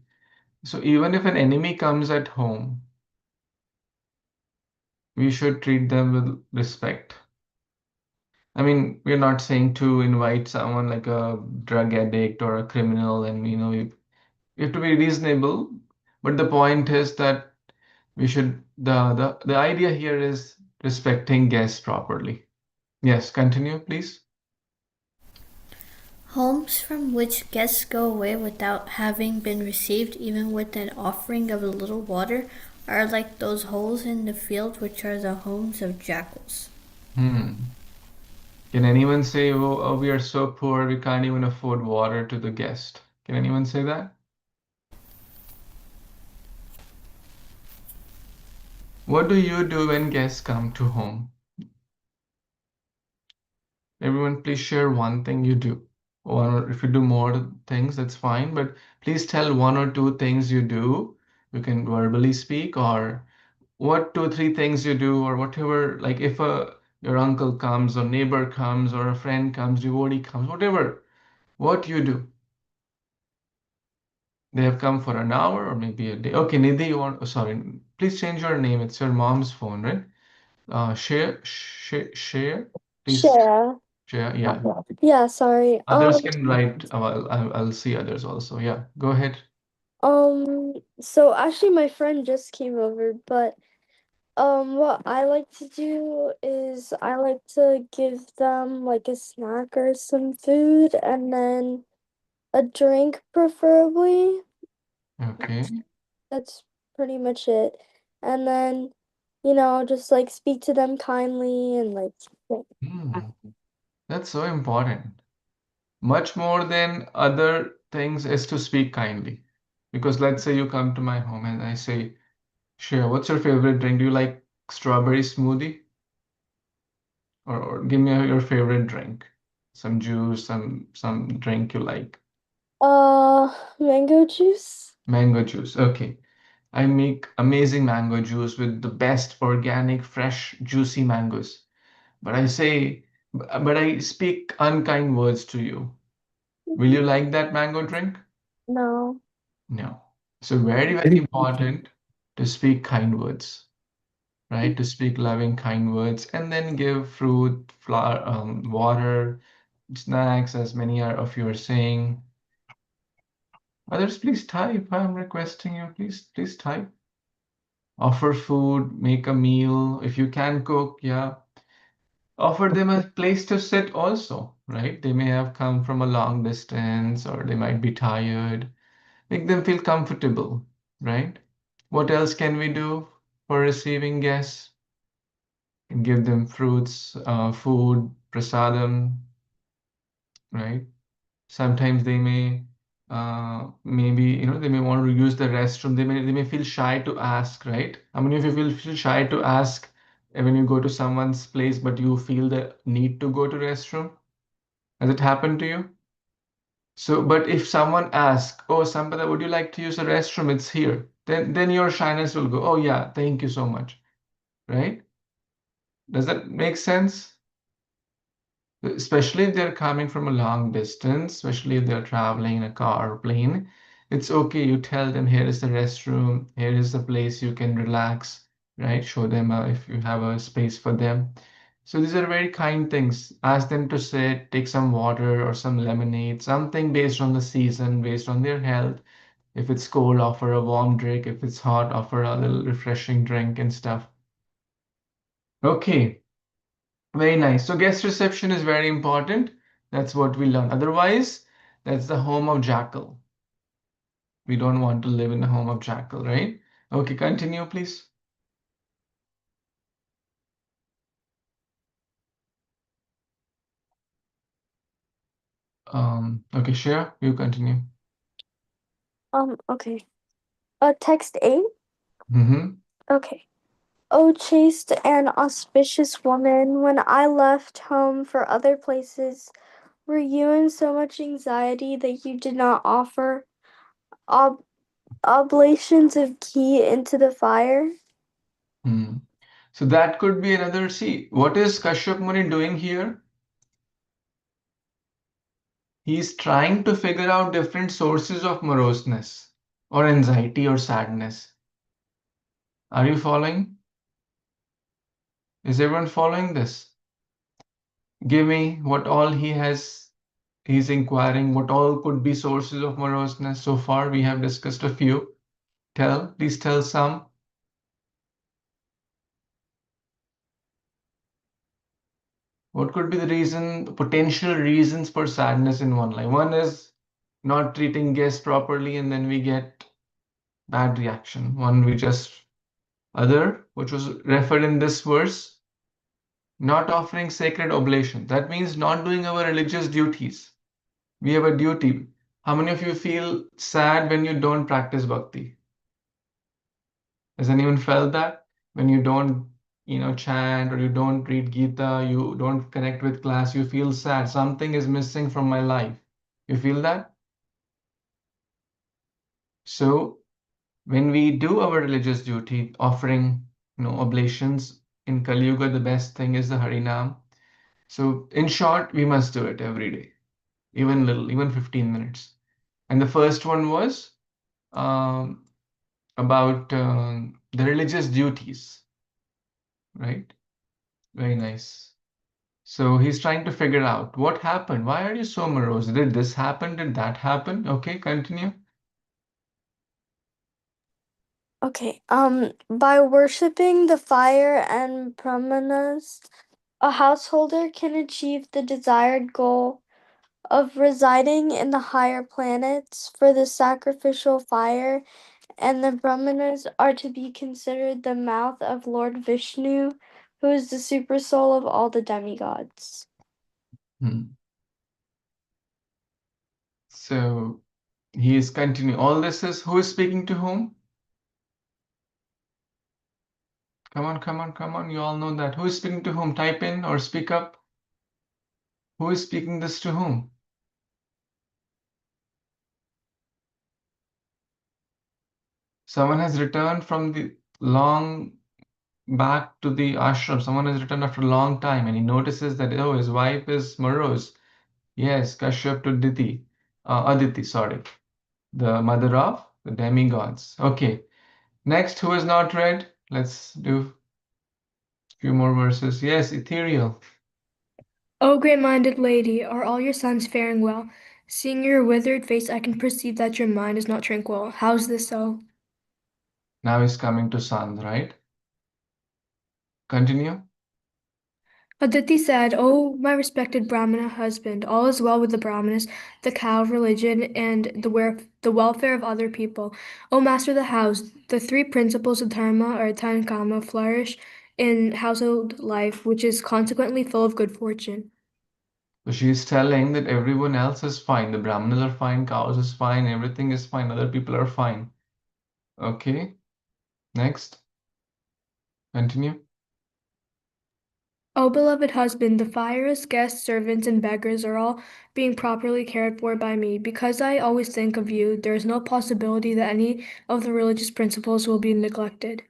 So even if an enemy comes at home, we should treat them with respect. I mean, we're not saying to invite someone like a drug addict or a criminal, and we have to be reasonable. But the point is that we should the idea here is respecting guests properly. Yes, continue, please. Homes from which guests go away without having been received even with an offering of a little water are like those holes in the field which are the homes of jackals. Can anyone say, oh, we are so poor we can't even afford water to the guest? Can anyone say that? What do you do when guests come to home? Everyone, please share one thing you do. Or if you do more things, that's fine. But please tell 1 or 2 things you do. You can verbally speak, or what 2, 3 things you do, or whatever. Like if your uncle comes, or neighbor comes, or a friend comes, devotee comes, whatever. What you do. They have come for an hour or maybe a day. Okay, Nidhi, you want? Oh, sorry. Please change your name. It's your mom's phone, right? Share. Please Share. share. Yeah. Yeah, sorry. Others can write. I'll see others also. Yeah, go ahead. So actually my friend just came over, but what I like to do is I like to give them like a snack or some food and then a drink preferably. Okay. That's pretty much it. And then, just like speak to them kindly and like Hmm. That's so important. Much more than other things is to speak kindly. Because let's say you come to my home and I say, Shreya, what's your favorite drink? Do you like strawberry smoothie? Or give me your favorite drink. Some juice, some drink you like. mango juice. Mango juice. Okay. I make amazing mango juice with the best organic, fresh, juicy mangoes. But I speak unkind words to you. Will you like that mango drink? No. No. So very, very important to speak kind words, right? To speak loving, kind words, and then give fruit, flour, water, snacks, as many of you are saying. Others, please type. I'm requesting you. Please type. Offer food, make a meal. If you can cook, yeah. Offer them a place to sit also, right? They may have come from a long distance or they might be tired. Make them feel comfortable, right? What else can we do for receiving guests? And give them fruits, food, prasadam, right? Sometimes they may maybe they may want to use the restroom. They may feel shy to ask, right? I mean, if you feel shy to ask when you go to someone's place, but you feel the need to go to restroom, has it happened to you? So, but if someone asks, "Oh, Sampada, would you like to use the restroom? It's here." Then your shyness will go, "Oh yeah, thank you so much," right? Does that make sense? Especially if they're coming from a long distance, especially if they're traveling in a car or plane, it's okay. You tell them, here is the restroom, here is the place you can relax, right? Show them if you have a space for them. So these are very kind things. Ask them to sit, take some water or some lemonade, something based on the season, based on their health. If it's cold, offer a warm drink. If it's hot, offer a little refreshing drink and stuff. Okay. Very nice. So guest reception is very important. That's what we learn. Otherwise, that's the home of jackal. We don't want to live in the home of jackal, right? Okay, continue, please. Okay, Shreya, you continue. Okay. Text 8? Mm-hmm. Okay. O chaste and auspicious woman, when I left home for other places, were you in so much anxiety that you did not offer ob- oblations of ghee into the fire? Hmm. So that could be another. See, what is Kashyap Muni doing here? He's trying to figure out different sources of moroseness or anxiety or sadness. Are you following? Is everyone following this? Give me what all he has. He's inquiring what all could be sources of moroseness. So far, we have discussed a few. Please tell some. What could be the reason, potential reasons for sadness in one life? One is not treating guests properly, and then we get bad reaction. One we just other, which was referred in this verse, not offering sacred oblation. That means not doing our religious duties. We have a duty. How many of you feel sad when you don't practice bhakti? Has anyone felt that? When you don't, chant or you don't read Gita, you don't connect with class, you feel sad. Something is missing from my life. You feel that? So when we do our religious duty, offering, oblations in Kali Yuga, the best thing is the Harinam. So in short, we must do it every day, even little, even 15 minutes. And the first one was um, about the religious duties, right? Very nice. So he's trying to figure out what happened. Why are you so morose? Did this happen? Did that happen? Okay, continue. Okay. By worshiping the fire and brahmanas, a householder can achieve the desired goal of residing in the higher planets, for the sacrificial fire and the brahmanas are to be considered the mouth of Lord Vishnu, who is the super soul of all the demigods. Hmm. So he is continuing. All this is who is speaking to whom? Come on, come on, come on. You all know that. Who is speaking to whom? Type in or speak up. Who is speaking this to whom? Someone has returned from the long back to the ashram. Someone has returned after a long time and he notices that, oh, his wife is morose. Yes, Kashyap to Aditi, sorry, the mother of the demigods. Okay, next, who has not read? Let's do a few more verses. Yes, ethereal. O great-minded lady, are all your sons faring well? Seeing your withered face, I can perceive that your mind is not tranquil. How's this so? Now he's coming to Sand, right? Continue. Aditi said, O my respected Brahmana husband, all is well with the Brahmanas, the cow religion, and the welfare of other people. O master of the house, the three principles of dharma, artha, and kama, flourish in household life, which is consequently full of good fortune. So she's telling that everyone else is fine. The Brahmanas are fine, cows is fine, everything is fine, other people are fine. Okay, next. Continue. O beloved husband, the fires, guests, servants, and beggars are all being properly cared for by me. Because I always think of you, there is no possibility that any of the religious principles will be neglected.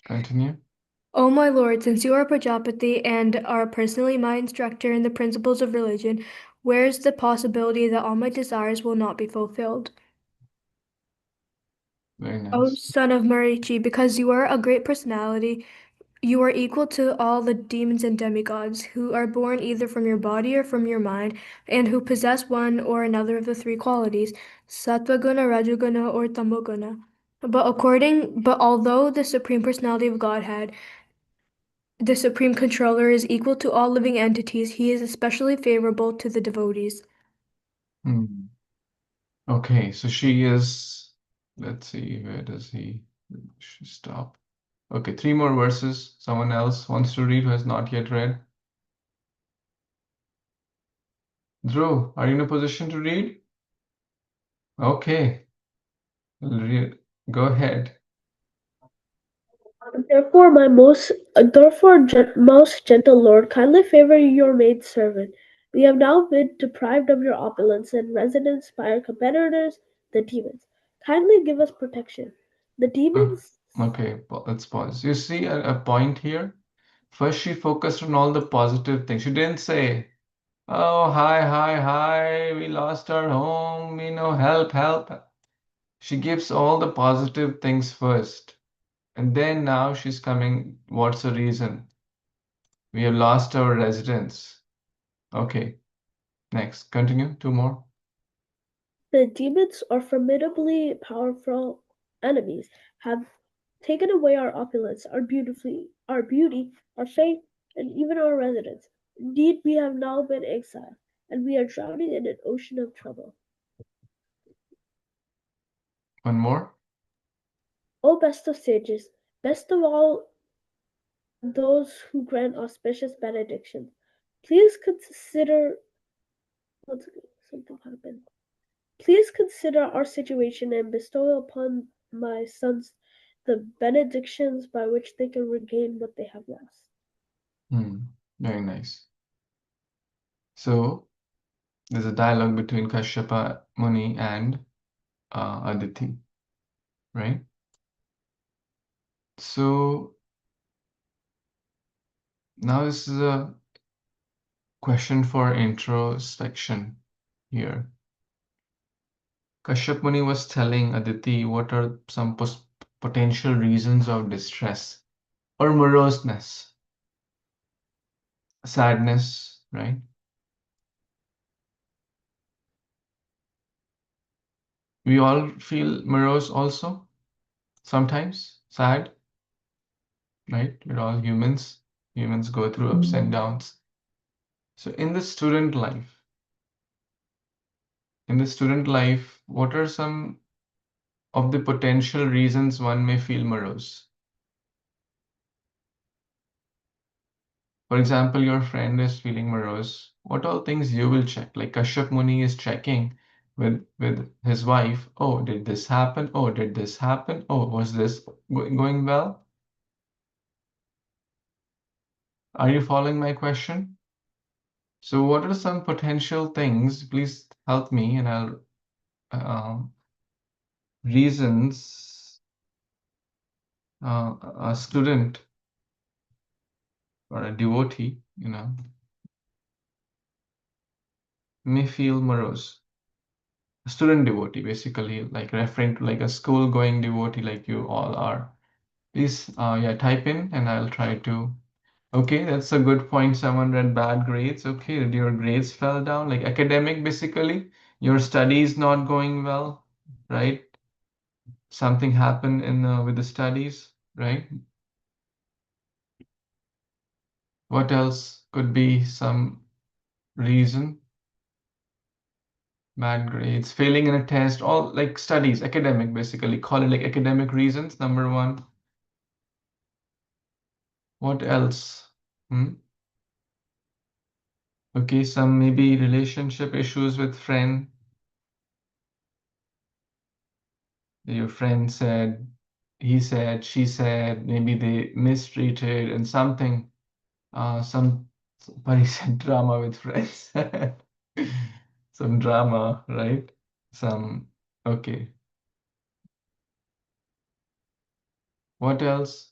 Continue. O my lord, since you are Prajapati and are personally my instructor in the principles of religion, where is the possibility that all my desires will not be fulfilled? Very O nice. son of Marichi, because you are a great personality, you are equal to all the demons and demigods, who are born either from your body or from your mind, and who possess one or another of the three qualities, sattva-guna, rajoguna, or tamoguna. But although the Supreme Personality of Godhead, the Supreme Controller, is equal to all living entities, he is especially favorable to the devotees. Hmm. Okay, so she is, let's see, where does she stop? Okay, three more verses. Someone else wants to read who has not yet read. Dhruv, are you in a position to read? Okay. Go ahead. Therefore, most gentle Lord, kindly favor your maid servant. We have now been deprived of your opulence and residence by our competitors, the demons. Kindly give us protection. The demons. Okay, let's pause. You see a point here? First, she focused on all the positive things. She didn't say, "Oh, hi, we lost our home, help, help." She gives all the positive things first. And then now she's coming, what's the reason? We have lost our residence. Okay, next, continue, two more. The demons are formidably powerful enemies, have taken away our opulence, our beauty, our faith, and even our residence. Indeed, we have now been exiled, and we are drowning in an ocean of trouble. One more. O best of sages, best of all those who grant auspicious benedictions, please consider something happened. Please consider our situation and bestow upon my sons the benedictions by which they can regain what they have lost. Very nice. So there's a dialogue between Kashyapa Muni and Aditi, right? So now this is a question for introspection here. Kashyap Muni was telling Aditi what are some potential reasons of distress or moroseness, sadness, right? We all feel morose also, sometimes sad, right? We're all humans. Humans go through ups and downs. So in the student life, what are some of the potential reasons one may feel morose? For example, your friend is feeling morose. What all things you will check? Like Kashyap Muni is checking with his wife. Oh, did this happen? Oh, did this happen? Oh, was this going well? Are you following my question? So what are some potential things? Please help me, and I'll reasons a student or a devotee, may feel morose. A student devotee, basically, like referring to like a school-going devotee, like you all are. Please, yeah, type in, and I'll try to. Okay, that's a good point. Someone read bad grades. Okay, your grades fell down, like academic, basically. Your studies not going well, right? Something happened in with the studies, right? What else could be some reason? Bad grades, failing in a test, all like studies, academic, basically. Call it like academic reasons, number one. What else? Okay, some maybe relationship issues with friend. Your friend said, he said, she said, maybe they mistreated and something, somebody said drama with friends. Some drama, right? Okay. What else?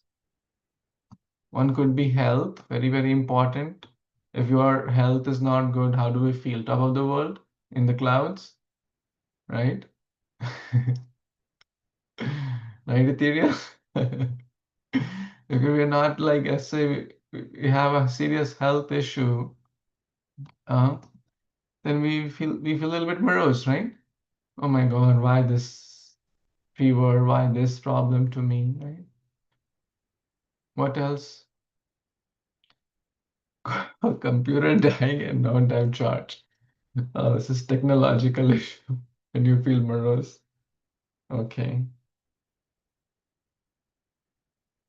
One could be health, very, very important. If your health is not good, how do we feel? Top of the world in the clouds, right? Right, Ethereal? If we're not like, let's say we have a serious health issue, uh, then we feel a little bit morose, right? Oh my God, why this fever? Why this problem to me, right? What else? A computer dying and don't have charge. Oh, this is technological issue. And you feel morose. Okay.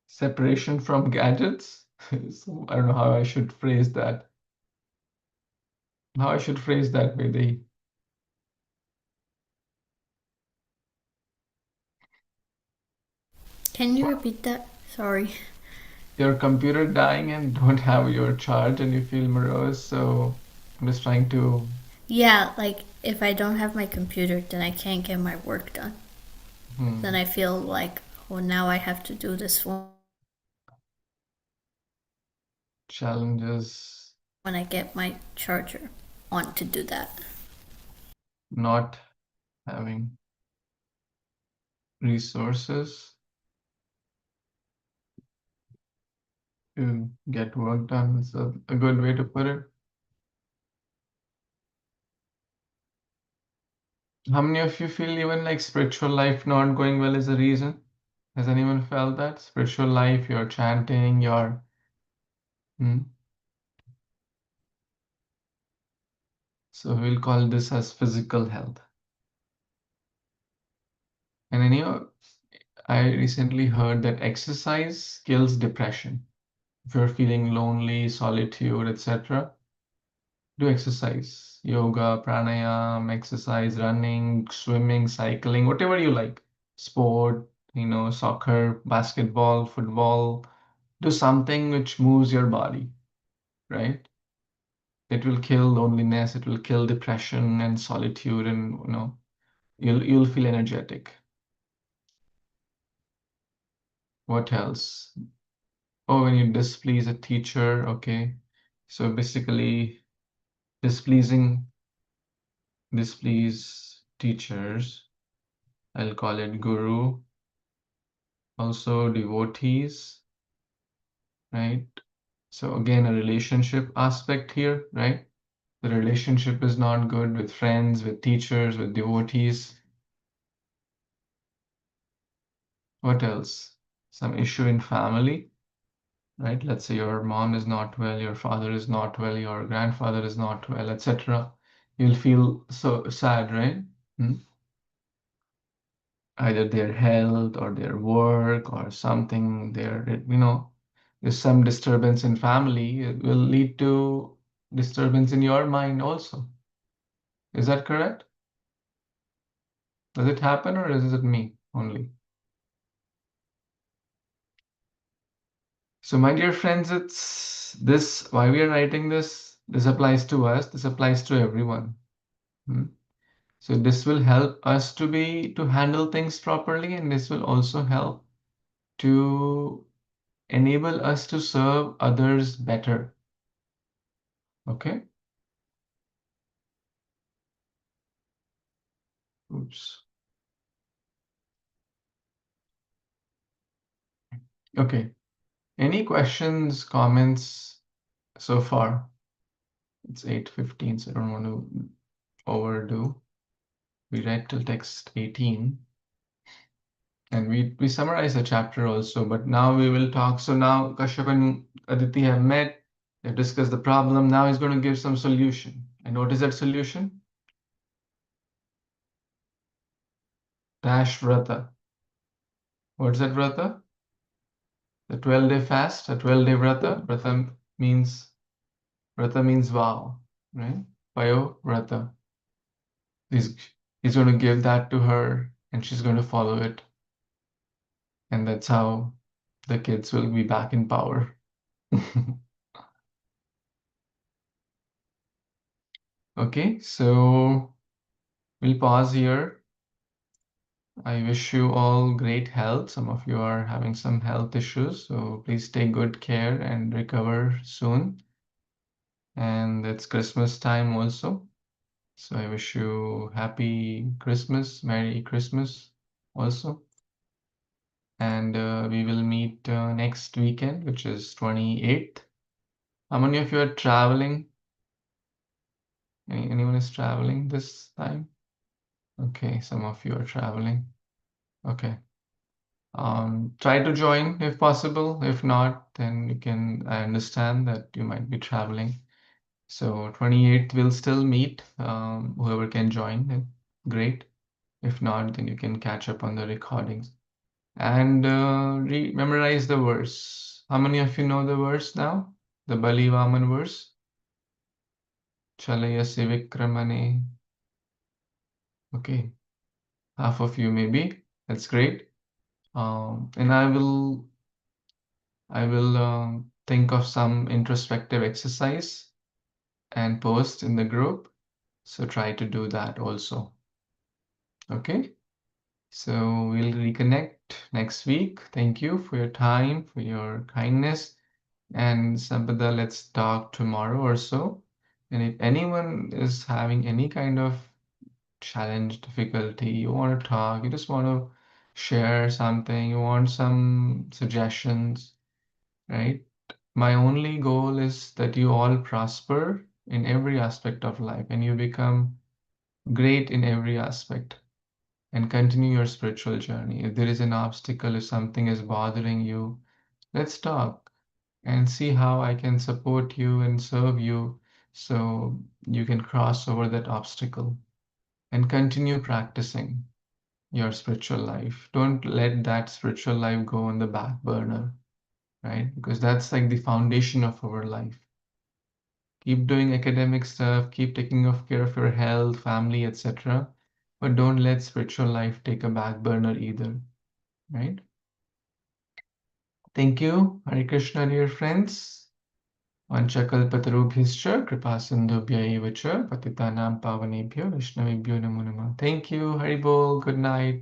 Separation from gadgets. So I don't know how I should phrase that. How I should phrase that, Vedi. Can you repeat that? Sorry. Your computer dying and don't have your charge and you feel morose, so I'm just trying to. Yeah, like if I don't have my computer, then I can't get my work done. Then I feel like, well, now I have to do this one Challenges when I get my charger on to do that. not having resources to get work done is a good way to put it. How many of you feel even like spiritual life not going well is a reason? Has anyone felt that? Spiritual life, you're chanting, you're. So we'll call this as physical health. And I recently heard that exercise kills depression. If you're feeling lonely, solitude, etc., do exercise. Yoga, pranayam, exercise, running, swimming, cycling, whatever you like. Sport, soccer, basketball, football. Do something which moves your body, right? It will kill loneliness, it will kill depression and solitude, and you'll feel energetic. What else? Oh, when you displease a teacher, okay. So basically, displease teachers. I'll call it guru. Also devotees, right? So again, a relationship aspect here, right? The relationship is not good with friends, with teachers, with devotees. What else? Some issue in family, right? Let's say your mom is not well, your father is not well, your grandfather is not well, etc. You'll feel so sad, right? Hmm? Either their health or their work or something, there's some disturbance in family, it will lead to disturbance in your mind also. Is that correct? Does it happen or is it me only? So my dear friends, it's this, why we are writing this applies to us, this applies to everyone. So this will help us to handle things properly, and this will also help to enable us to serve others better. Okay? Oops. Okay. Any questions, comments so far? It's 8:15, so I don't want to overdo. We read till text 18. And we summarized the chapter also, but now we will talk. So now Kashyap and Aditi have met, they've discussed the problem. Now he's going to give some solution. And what is that solution? Dash Vrata. What's that Vrata? The 12-day fast, a 12-day Vrata. Vrata means vow, right? Payo Vrata. He's, he's going to give that to her and she's going to follow it. And that's how the kids will be back in power. Okay, so we'll pause here. I wish you all great health. Some of you are having some health issues, so please take good care and recover soon. And it's Christmas time also. So I wish you happy Christmas, Merry Christmas also. And we will meet next weekend, which is 28th. How many of you are traveling? Anyone is traveling this time? Okay, some of you are traveling. Okay. Try to join if possible. If not, then I understand that you might be traveling. So 28th we'll still meet. Whoever can join, great. If not, then you can catch up on the recordings. And memorize the verse. How many of you know the verse now? The Bali Vaman verse? Chalaya Sivikramane. Okay, half of you maybe. That's great. And I will think of some introspective exercise and post in the group. So try to do that also. Okay. So we'll reconnect next week. Thank you for your time, for your kindness. And Sampada, let's talk tomorrow or so. And if anyone is having any kind of challenge, difficulty, you want to talk, you just want to share something, you want some suggestions, right? My only goal is that you all prosper in every aspect of life and you become great in every aspect and continue your spiritual journey. If there is an obstacle, if something is bothering you, let's talk and see how I can support you and serve you so you can cross over that obstacle and continue practicing your spiritual life. Don't let that spiritual life go on the back burner, right? Because that's like the foundation of our life. Keep doing academic stuff, keep taking care of your health, family, etc. But don't let spiritual life take a back burner either, right? Thank you. Hare Krishna, dear friends. Vanchakalpatarubhyascha kripasindhubhya eva cha patitanam pavanebhyo Vaishnavebhyo namo namah. Thank you. Hari Bol. Good night.